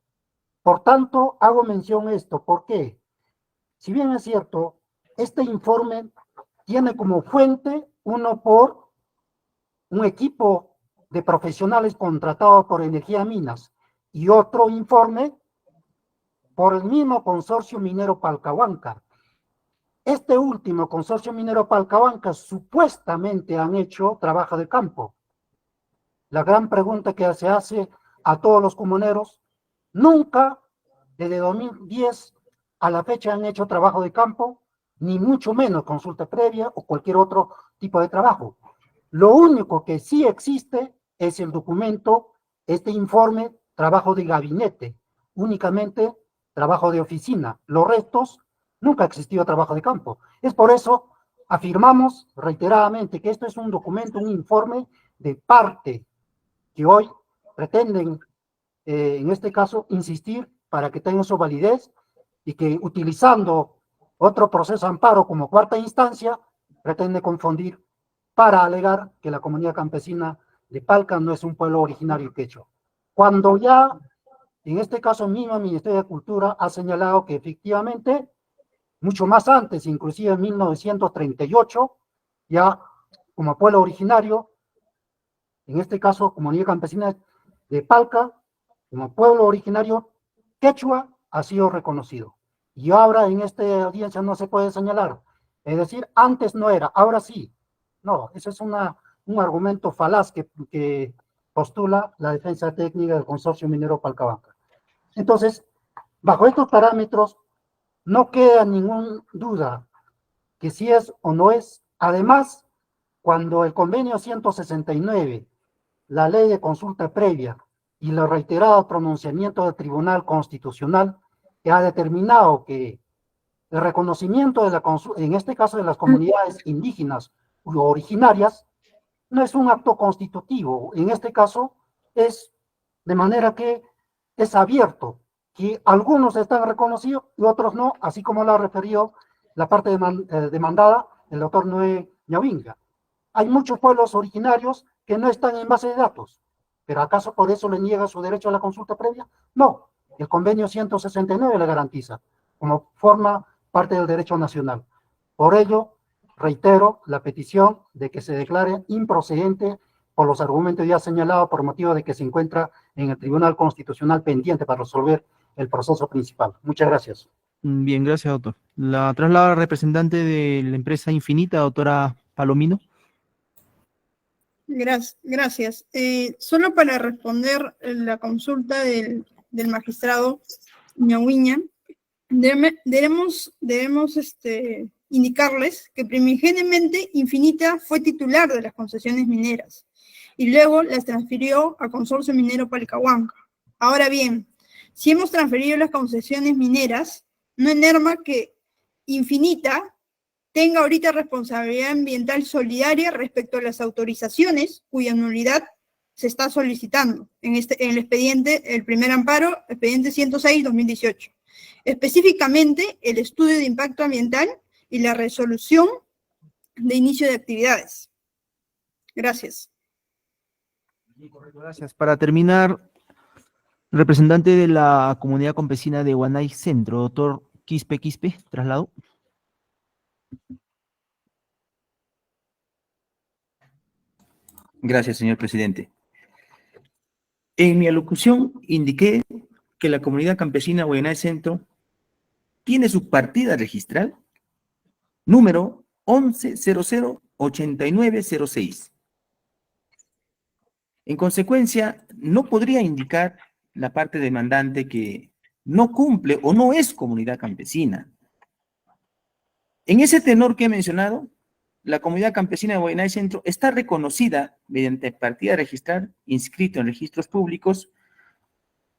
H: Por tanto, hago mención a esto, ¿por qué? Si bien es cierto, este informe tiene como fuente uno por un equipo de profesionales contratados por Energía Minas y otro informe por el mismo Consorcio Minero Palcahuanca. Este último, Consorcio Minero Palcahuanca, supuestamente han hecho trabajo de campo. La gran pregunta que se hace a todos los comuneros, nunca desde 2010 a la fecha han hecho trabajo de campo, ni mucho menos consulta previa o cualquier otro tipo de trabajo. Lo único que sí existe es el documento, este informe, trabajo de gabinete, únicamente trabajo de oficina. Los restos, nunca ha existido trabajo de campo. Es por eso afirmamos reiteradamente que esto es un documento, un informe de parte que hoy pretenden, en este caso, insistir para que tenga su validez y que utilizando otro proceso de amparo como cuarta instancia, pretende confundir para alegar que la comunidad campesina de Palca no es un pueblo originario quechua. Cuando ya, en este caso mismo, el Ministerio de Cultura ha señalado que efectivamente, mucho más antes, inclusive en 1938, ya como pueblo originario, en este caso, comunidad campesina de Palca, como pueblo originario quechua, ha sido reconocido. Y ahora en esta audiencia no se puede señalar. Es decir, antes no era, ahora sí. No, ese es un argumento falaz que postula la defensa técnica del Consorcio Minero Palcahuanca. Entonces, bajo estos parámetros, no queda ninguna duda que si es o no es. Además, cuando el convenio 169, la ley de consulta previa y los reiterados pronunciamientos del Tribunal Constitucional, que ha determinado que el reconocimiento de en este caso de las comunidades indígenas u originarias, no es un acto constitutivo, en este caso es de manera que es abierto, que algunos están reconocidos y otros no, así como lo ha referido la parte demandada, el doctor Noé Ñahuinga. Hay muchos pueblos originarios que no están en base de datos, pero ¿acaso por eso le niega su derecho a la consulta previa? No, el convenio 169 le garantiza. como forma parte del derecho nacional. Por ello, reitero la petición de que se declare improcedente por los argumentos ya señalados por motivo de que se encuentra en el Tribunal Constitucional pendiente para resolver el proceso principal. Muchas gracias.
C: Bien, gracias, doctor. La traslado a la representante de la empresa Infinita, doctora Palomino.
I: Gracias. Solo para responder la consulta del magistrado Ñahuiña, debemos indicarles que primigeniamente Infinita fue titular de las concesiones mineras y luego las transfirió a Consorcio Minero Palcahuanca. Ahora bien, si hemos transferido las concesiones mineras, no enerva que Infinita tenga ahorita responsabilidad ambiental solidaria respecto a las autorizaciones cuya nulidad se está solicitando en el expediente, el primer amparo, expediente 106-2018. Específicamente, el estudio de impacto ambiental y la resolución de inicio de actividades. Gracias.
C: Gracias. Para terminar, representante de la comunidad campesina de Huanay Centro, doctor Quispe, traslado.
K: Gracias, señor presidente. En mi alocución indiqué que la comunidad campesina Huanay Centro tiene su partida registral número 11008906. En consecuencia, no podría indicar la parte demandante que no cumple o no es comunidad campesina. En ese tenor que he mencionado, la comunidad campesina de Huanay Centro está reconocida mediante partida registral inscrito en registros públicos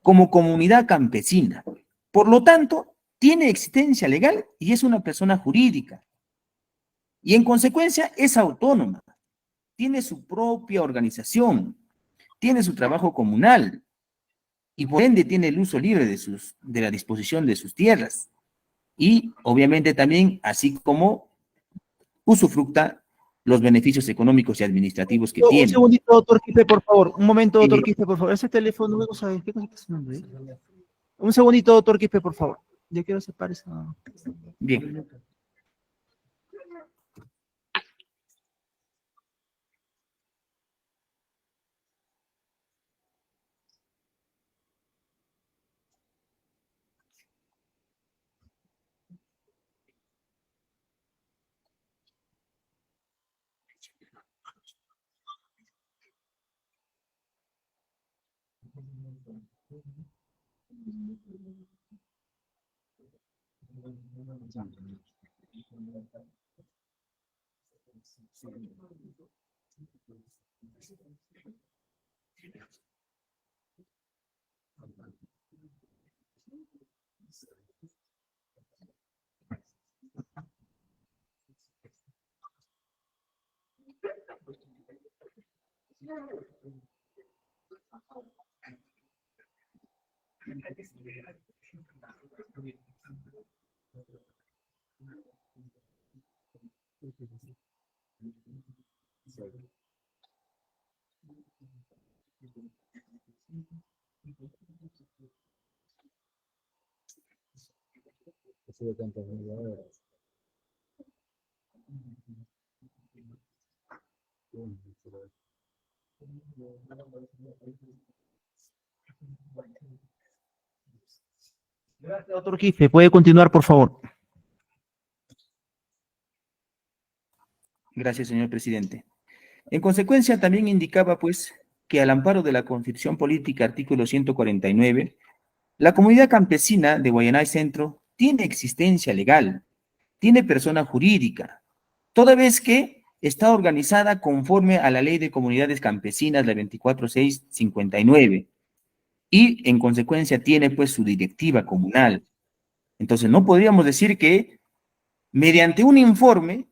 K: como comunidad campesina. Por lo tanto, tiene existencia legal y es una persona jurídica. Y en consecuencia es autónoma, tiene su propia organización, tiene su trabajo comunal y por ende tiene el uso libre de la disposición de sus tierras. Y obviamente también, así como usufructa los beneficios económicos y administrativos que tiene.
C: Un segundito, doctor Quispe, por favor. Un momento, doctor Quispe, por favor. Ese teléfono, luego sabe qué cosa es su nombre. Un segundito, doctor Quispe, por favor. Ya quiero separar esa.
K: Bien.
C: Gracias, doctor Quispe. ¿Puede continuar, por favor?
K: Gracias, señor presidente. En consecuencia, también indicaba, pues, que al amparo de la Constitución Política, artículo 149, la comunidad campesina de Huanay Centro tiene existencia legal, tiene persona jurídica, toda vez que está organizada conforme a la Ley de Comunidades Campesinas, la 24659, y en consecuencia tiene, pues, su directiva comunal. Entonces, no podríamos decir que mediante un informe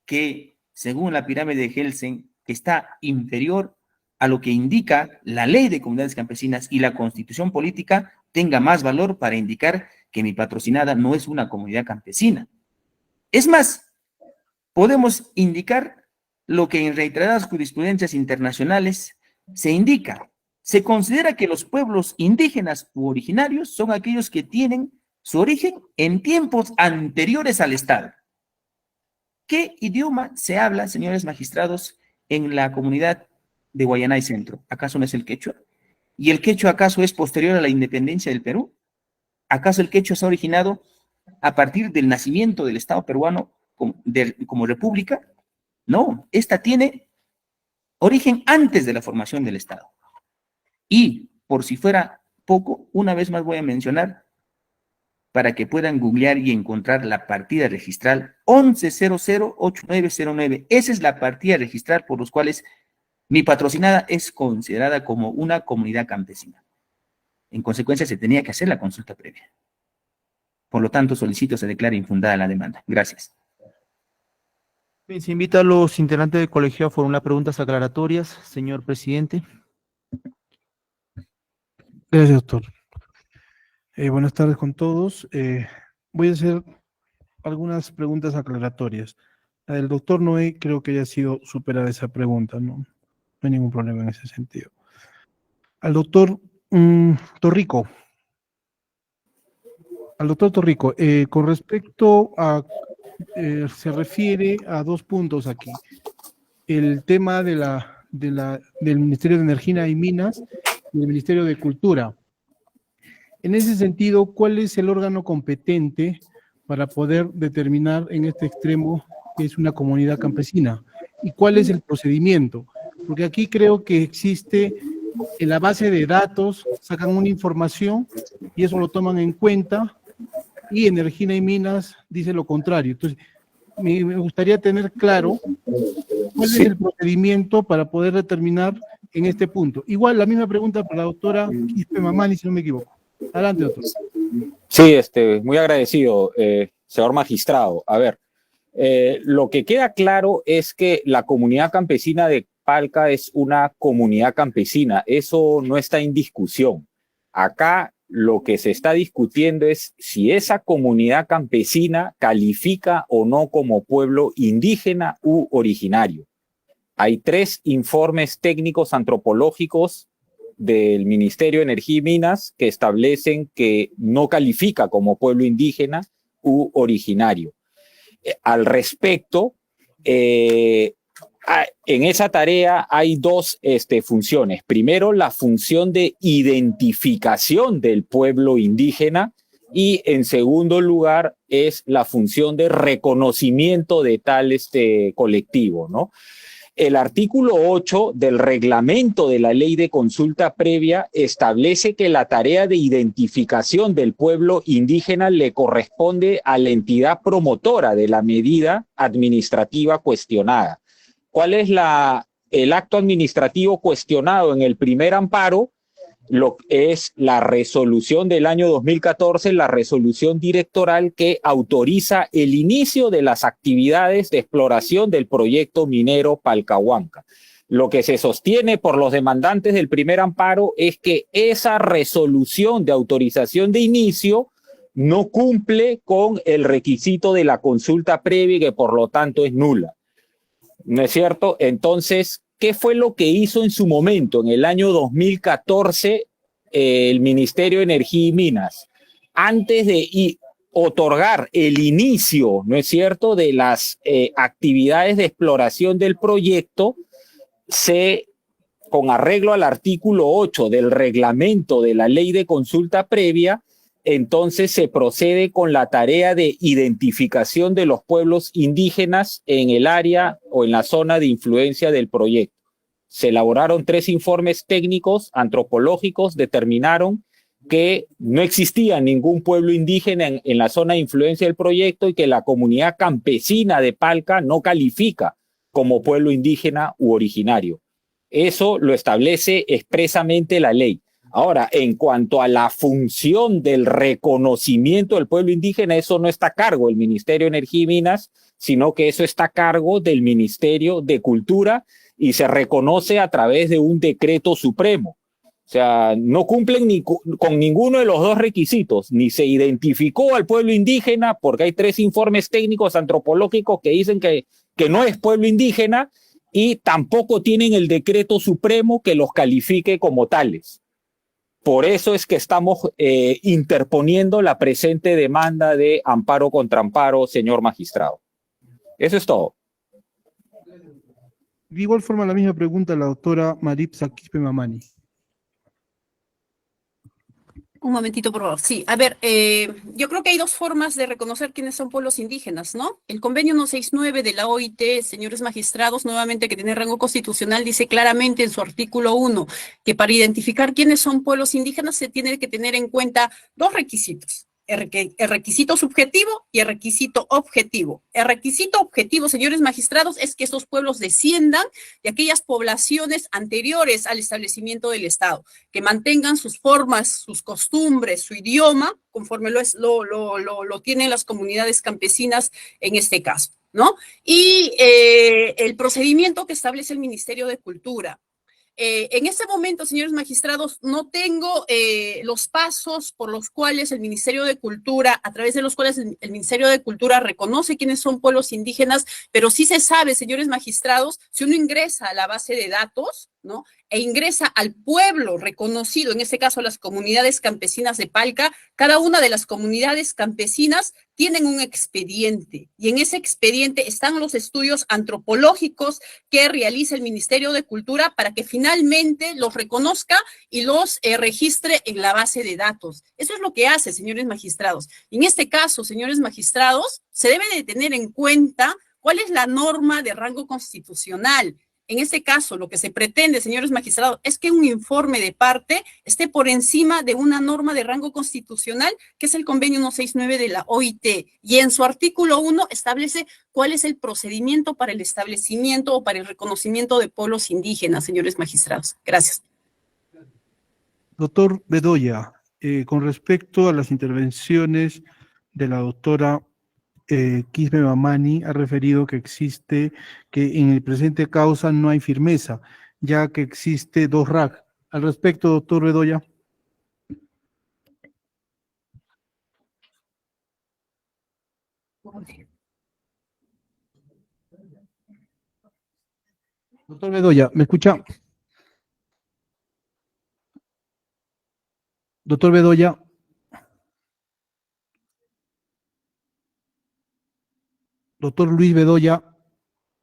K: que, según la pirámide de Kelsen, está inferior a lo que indica la Ley de Comunidades Campesinas y la Constitución Política, tenga más valor para indicar que mi patrocinada no es una comunidad campesina. Es más, podemos indicar lo que en reiteradas jurisprudencias internacionales se indica. Se considera que los pueblos indígenas u originarios son aquellos que tienen su origen en tiempos anteriores al Estado. ¿Qué idioma se habla, señores magistrados, en la comunidad de Guayanay Centro? ¿Acaso no es el quechua? ¿Y el quechua acaso es posterior a la independencia del Perú? ¿Acaso el quechua se ha originado a partir del nacimiento del Estado peruano como república? No, esta tiene origen antes de la formación del Estado. Y, por si fuera poco, una vez más voy a mencionar, para que puedan googlear y encontrar la partida registral 11008909. Esa es la partida registral por los cuales mi patrocinada es considerada como una comunidad campesina. En consecuencia, se tenía que hacer la consulta previa. Por lo tanto, solicito se declare infundada la demanda. Gracias.
C: Bien, se invita a los integrantes del colegio a formular preguntas aclaratorias, señor presidente.
B: Gracias, doctor. Buenas tardes con todos. Voy a hacer algunas preguntas aclaratorias. La del doctor Noé creo que haya sido superada esa pregunta, ¿no? No hay ningún problema en ese sentido. Al doctor Torrico. Con respecto a, se refiere a dos puntos aquí. El tema del Ministerio de Energía y Minas y el Ministerio de Cultura. En ese sentido, ¿cuál es el órgano competente para poder determinar en este extremo que es una comunidad campesina? ¿Y cuál es el procedimiento? Porque aquí creo que existe en la base de datos, sacan una información y eso lo toman en cuenta, y Energía y Minas dice lo contrario. Entonces, me gustaría tener claro cuál es el procedimiento para poder determinar en este punto. Igual, la misma pregunta para la doctora Quispe Mamani, si no me equivoco. Adelante, doctor.
D: Sí, muy agradecido, señor magistrado. A ver, lo que queda claro es que la comunidad campesina de Palca es una comunidad campesina. Eso no está en discusión. Acá lo que se está discutiendo es si esa comunidad campesina califica o no como pueblo indígena u originario. Hay 3 informes técnicos antropológicos del Ministerio de Energía y Minas que establecen que no califica como pueblo indígena u originario. Al respecto, en esa tarea hay 2 funciones. Primero, la función de identificación del pueblo indígena y, en segundo lugar, es la función de reconocimiento de tal colectivo, ¿no? El artículo 8 del reglamento de la ley de consulta previa establece que la tarea de identificación del pueblo indígena le corresponde a la entidad promotora de la medida administrativa cuestionada. ¿Cuál es el acto administrativo cuestionado en el primer amparo? Lo es la resolución del año 2014, la resolución directoral que autoriza el inicio de las actividades de exploración del proyecto minero Palcahuanca. Lo que se sostiene por los demandantes del primer amparo es que esa resolución de autorización de inicio no cumple con el requisito de la consulta previa y que por lo tanto es nula. ¿No es cierto? Entonces, ¿qué fue lo que hizo en su momento, en el año 2014, el Ministerio de Energía y Minas? Antes de otorgar el inicio, ¿no es cierto?, de las actividades de exploración del proyecto, con arreglo al artículo 8 del reglamento de la ley de consulta previa, entonces se procede con la tarea de identificación de los pueblos indígenas en el área o en la zona de influencia del proyecto. Se elaboraron 3 informes técnicos antropológicos, determinaron que no existía ningún pueblo indígena en la zona de influencia del proyecto y que la comunidad campesina de Palca no califica como pueblo indígena u originario. Eso lo establece expresamente la ley. Ahora, en cuanto a la función del reconocimiento del pueblo indígena, eso no está a cargo del Ministerio de Energía y Minas, sino que eso está a cargo del Ministerio de Cultura y se reconoce a través de un decreto supremo. O sea, no cumplen con ninguno de los 2 requisitos, ni se identificó al pueblo indígena, porque hay 3 informes técnicos antropológicos que dicen que no es pueblo indígena, y tampoco tienen el decreto supremo que los califique como tales. Por eso es que estamos interponiendo la presente demanda de amparo contra amparo, señor magistrado. Eso es todo.
B: De igual forma, la misma pregunta a la doctora Maripsa Quispe Mamani.
F: Un momentito, por favor. Sí, a ver, yo creo que hay dos formas de reconocer quiénes son pueblos indígenas, ¿no? El convenio 169 de la OIT, señores magistrados, nuevamente que tiene rango constitucional, dice claramente en su artículo 1 que para identificar quiénes son pueblos indígenas se tiene que tener en cuenta dos requisitos. El requisito subjetivo y el requisito objetivo. El requisito objetivo, señores magistrados, es que estos pueblos desciendan de aquellas poblaciones anteriores al establecimiento del Estado, que mantengan sus formas, sus costumbres, su idioma, conforme lo tienen las comunidades campesinas en este caso, ¿no? Y el procedimiento que establece el Ministerio de Cultura. En este momento, señores magistrados, no tengo los pasos por los cuales el Ministerio de Cultura, a través de los cuales el Ministerio de Cultura reconoce quiénes son pueblos indígenas, pero sí se sabe, señores magistrados, si uno ingresa a la base de datos, ¿no? E ingresa al pueblo reconocido, en este caso las comunidades campesinas de Palca, cada una de las comunidades campesinas tienen un expediente y en ese expediente están los estudios antropológicos que realiza el Ministerio de Cultura para que finalmente los reconozca y los registre en la base de datos. Eso es lo que hace, señores magistrados. Y en este caso, señores magistrados, se debe de tener en cuenta cuál es la norma de rango constitucional. En este caso, lo que se pretende, señores magistrados, es que un informe de parte esté por encima de una norma de rango constitucional, que es el convenio 169 de la OIT, y en su artículo 1 establece cuál es el procedimiento para el establecimiento o para el reconocimiento de pueblos indígenas, señores magistrados. Gracias.
B: Doctor Bedoya, con respecto a las intervenciones de la doctora Quispe Mamani, ha referido que en el presente causa no hay firmeza, ya que existe dos RAC. Al respecto, doctor Bedoya. Doctor Bedoya, ¿me escucha? Doctor Bedoya. Doctor Luis Bedoya,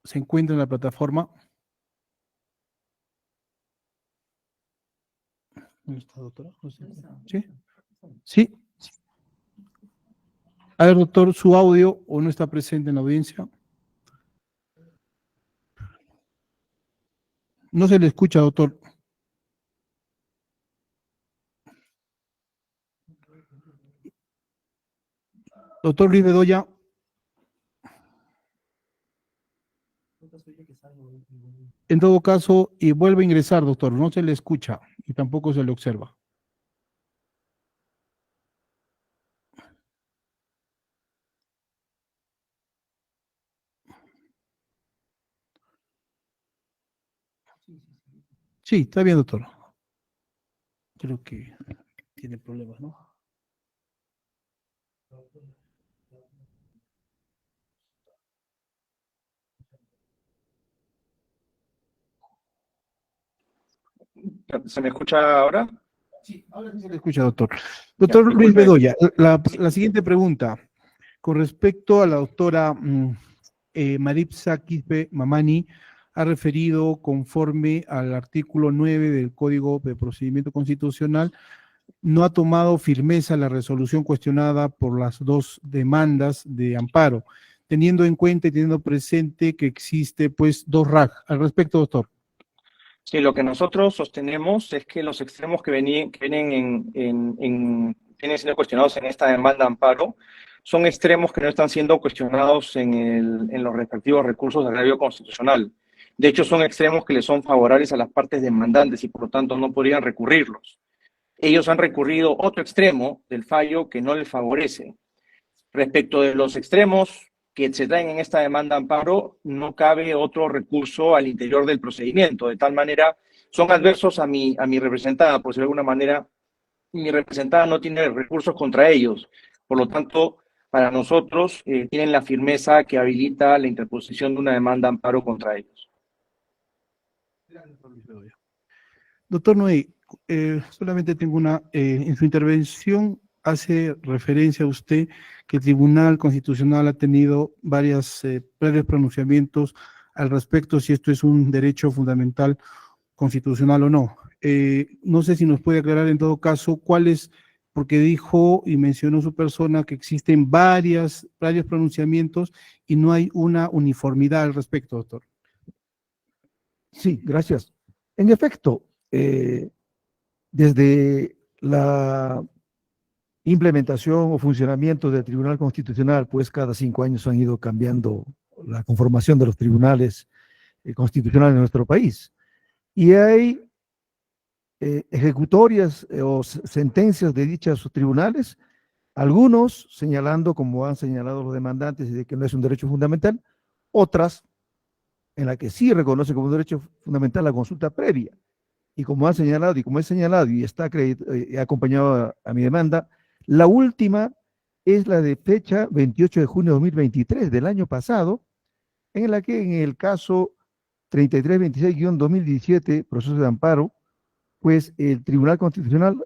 B: ¿se encuentra en la plataforma? ¿Dónde está, doctora? ¿Sí? ¿Sí? A ver, doctor, ¿su audio o no está presente en la audiencia? No se le escucha, doctor. Doctor Luis Bedoya. En todo caso, y vuelve a ingresar, doctor, no se le escucha y tampoco se le observa. Sí, está bien, doctor. Creo que tiene problemas, ¿no?
A: ¿Se me escucha ahora?
B: Sí, ahora sí se le escucha, doctor. Doctor Luis Bedoya, la siguiente pregunta, con respecto a la doctora Maripsa Quispe Mamani, ha referido conforme al artículo 9 del Código de Procedimiento Constitucional, no ha tomado firmeza la resolución cuestionada por las dos demandas de amparo, teniendo en cuenta y teniendo presente que existe pues dos RAC. Al respecto, doctor.
A: Sí, lo que nosotros sostenemos es que los extremos que vienen siendo cuestionados en esta demanda de amparo son extremos que no están siendo cuestionados en los respectivos recursos de agravio constitucional. De hecho, son extremos que le son favorables a las partes demandantes y por lo tanto no podrían recurrirlos. Ellos han recurrido otro extremo del fallo que no les favorece. Respecto de los extremos que se traen en esta demanda de amparo, no cabe otro recurso al interior del procedimiento. De tal manera, son adversos a mi representada, por si de alguna manera mi representada no tiene recursos contra ellos. Por lo tanto, para nosotros tienen la firmeza que habilita la interposición de una demanda de amparo contra ellos.
B: Doctor Noé, Solamente tengo en su intervención hace referencia a usted que el Tribunal Constitucional ha tenido varios pronunciamientos al respecto si esto es un derecho fundamental constitucional o no. No sé si nos puede aclarar en todo caso cuáles, porque dijo y mencionó su persona que existen varios pronunciamientos y no hay una uniformidad al respecto, doctor.
E: Sí, gracias. En efecto, desde la implementación o funcionamiento del Tribunal Constitucional, pues cada 5 años han ido cambiando la conformación de los tribunales constitucionales en nuestro país. Y hay ejecutorias o sentencias de dichos tribunales, algunos señalando, como han señalado los demandantes, de que no es un derecho fundamental, otras en la que sí reconoce como un derecho fundamental la consulta previa. Y como han señalado, y como he señalado, y está acompañado a mi demanda, la última es la de fecha 28 de junio de 2023, del año pasado, en la que en el caso 3326-2017, proceso de amparo, pues el Tribunal Constitucional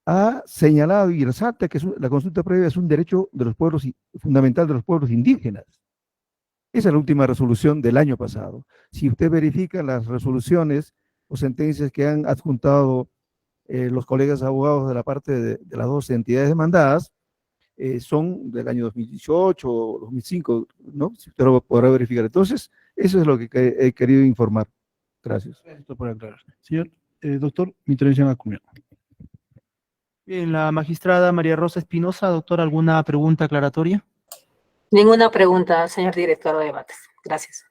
E: ha señalado y resalta que la consulta previa es un derecho de los pueblos, fundamental de los pueblos indígenas. Esa es la última resolución del año pasado. Si usted verifica las resoluciones o sentencias que han adjuntado los colegas abogados de la parte de las dos entidades demandadas, son del año 2018 o 2005, ¿no? Si usted lo podrá verificar. Entonces, eso es lo que he querido informar. Gracias.
B: Esto por aclarar. Señor doctor, mi intervención ha culminado.
C: Bien, la magistrada María Rosa Espinosa, doctor, ¿alguna pregunta aclaratoria?
L: Ninguna pregunta, señor director de debates. Gracias.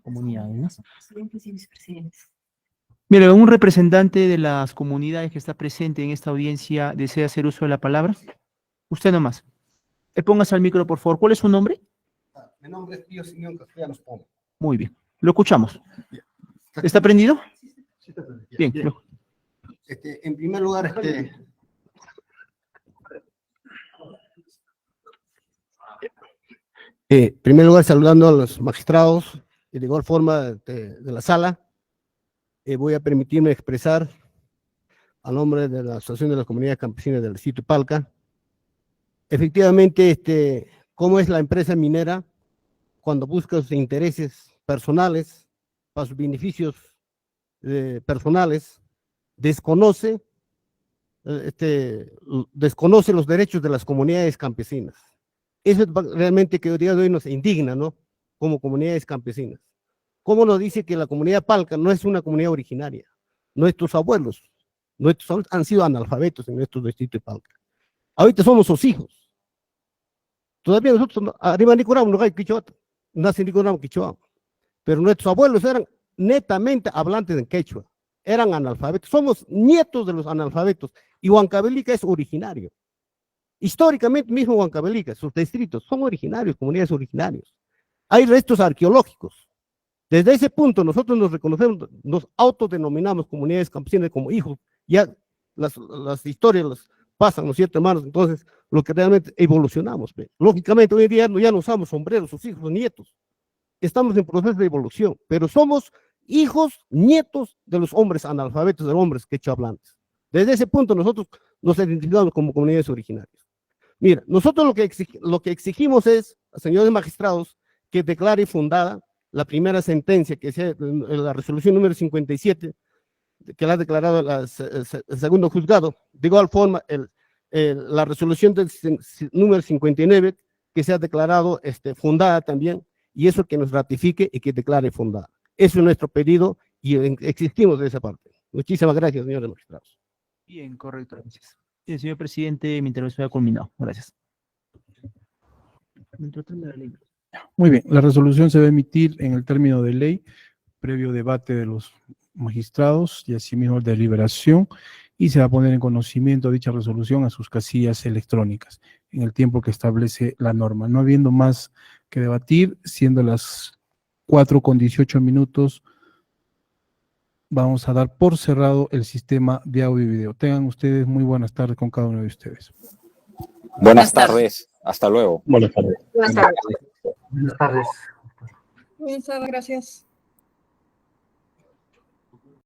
C: Comunidades. Mire, ¿un representante de las comunidades que está presente en esta audiencia desea hacer uso de la palabra? Usted nomás. Póngase al micro, por favor. ¿Cuál es su nombre?
M: Mi nombre es Pío Simeón Castellanos Poma.
C: Muy bien. Lo escuchamos. ¿Está prendido?
M: Sí, está prendido.
C: Bien.
M: Bien. En primer lugar, saludando a los magistrados y de igual forma de la sala, voy a permitirme expresar a nombre de la Asociación de las Comunidades Campesinas del Distrito de Palca, efectivamente, cómo es la empresa minera cuando busca sus intereses personales, para sus beneficios personales, desconoce los derechos de las comunidades campesinas. Eso es realmente que el día de hoy nos indigna, ¿no? Como comunidades campesinas. ¿Cómo nos dice que la comunidad Palca no es una comunidad originaria? Nuestros abuelos han sido analfabetos en nuestro distrito de Palca. Ahorita somos sus hijos. Todavía nosotros, arriba de Nicaragua, no hay quichua, nace en Nicaragua, quichua. Pero nuestros abuelos eran netamente hablantes en quechua. Eran analfabetos. Somos nietos de los analfabetos. Y Huancavelica es originario. Históricamente mismo Huancavelica, sus distritos son originarios, comunidades originarias. Hay restos arqueológicos. Desde ese punto nosotros nos reconocemos, nos autodenominamos comunidades campesinas como hijos. Ya las historias las pasan, ¿no es cierto, hermanos? Entonces, lo que realmente evolucionamos. ¿Ve? Lógicamente, hoy en día ya no usamos sombreros, sus hijos, nietos. Estamos en proceso de evolución, pero somos hijos, nietos de los hombres analfabetos, de los hombres quechuahablantes. Desde ese punto nosotros nos identificamos como comunidades originarias. Mira, nosotros lo que exigimos es, señores magistrados, que declare fundada la primera sentencia, que sea la resolución número 57, que la ha declarado el segundo juzgado. De igual forma, la resolución del número 59, que se ha declarado fundada también, y eso que nos ratifique y que declare fundada. Eso es nuestro pedido y existimos de esa parte. Muchísimas gracias, señores magistrados.
C: Bien, correcto. Gracias. Bien, señor presidente, mi intervención ha culminado. Gracias.
B: Muy bien, la resolución se va a emitir en el término de ley, previo debate de los magistrados y asimismo deliberación, y se va a poner en conocimiento dicha resolución a sus casillas electrónicas en el tiempo que establece la norma. No habiendo más que debatir, siendo las 4:18, vamos a dar por cerrado el sistema de audio y video. Tengan ustedes muy buenas tardes con cada uno de ustedes.
D: Buenas tardes. Hasta luego.
G: Buenas tardes.
L: Buenas tardes.
H: Buenas tardes.
I: Buenas tardes, gracias.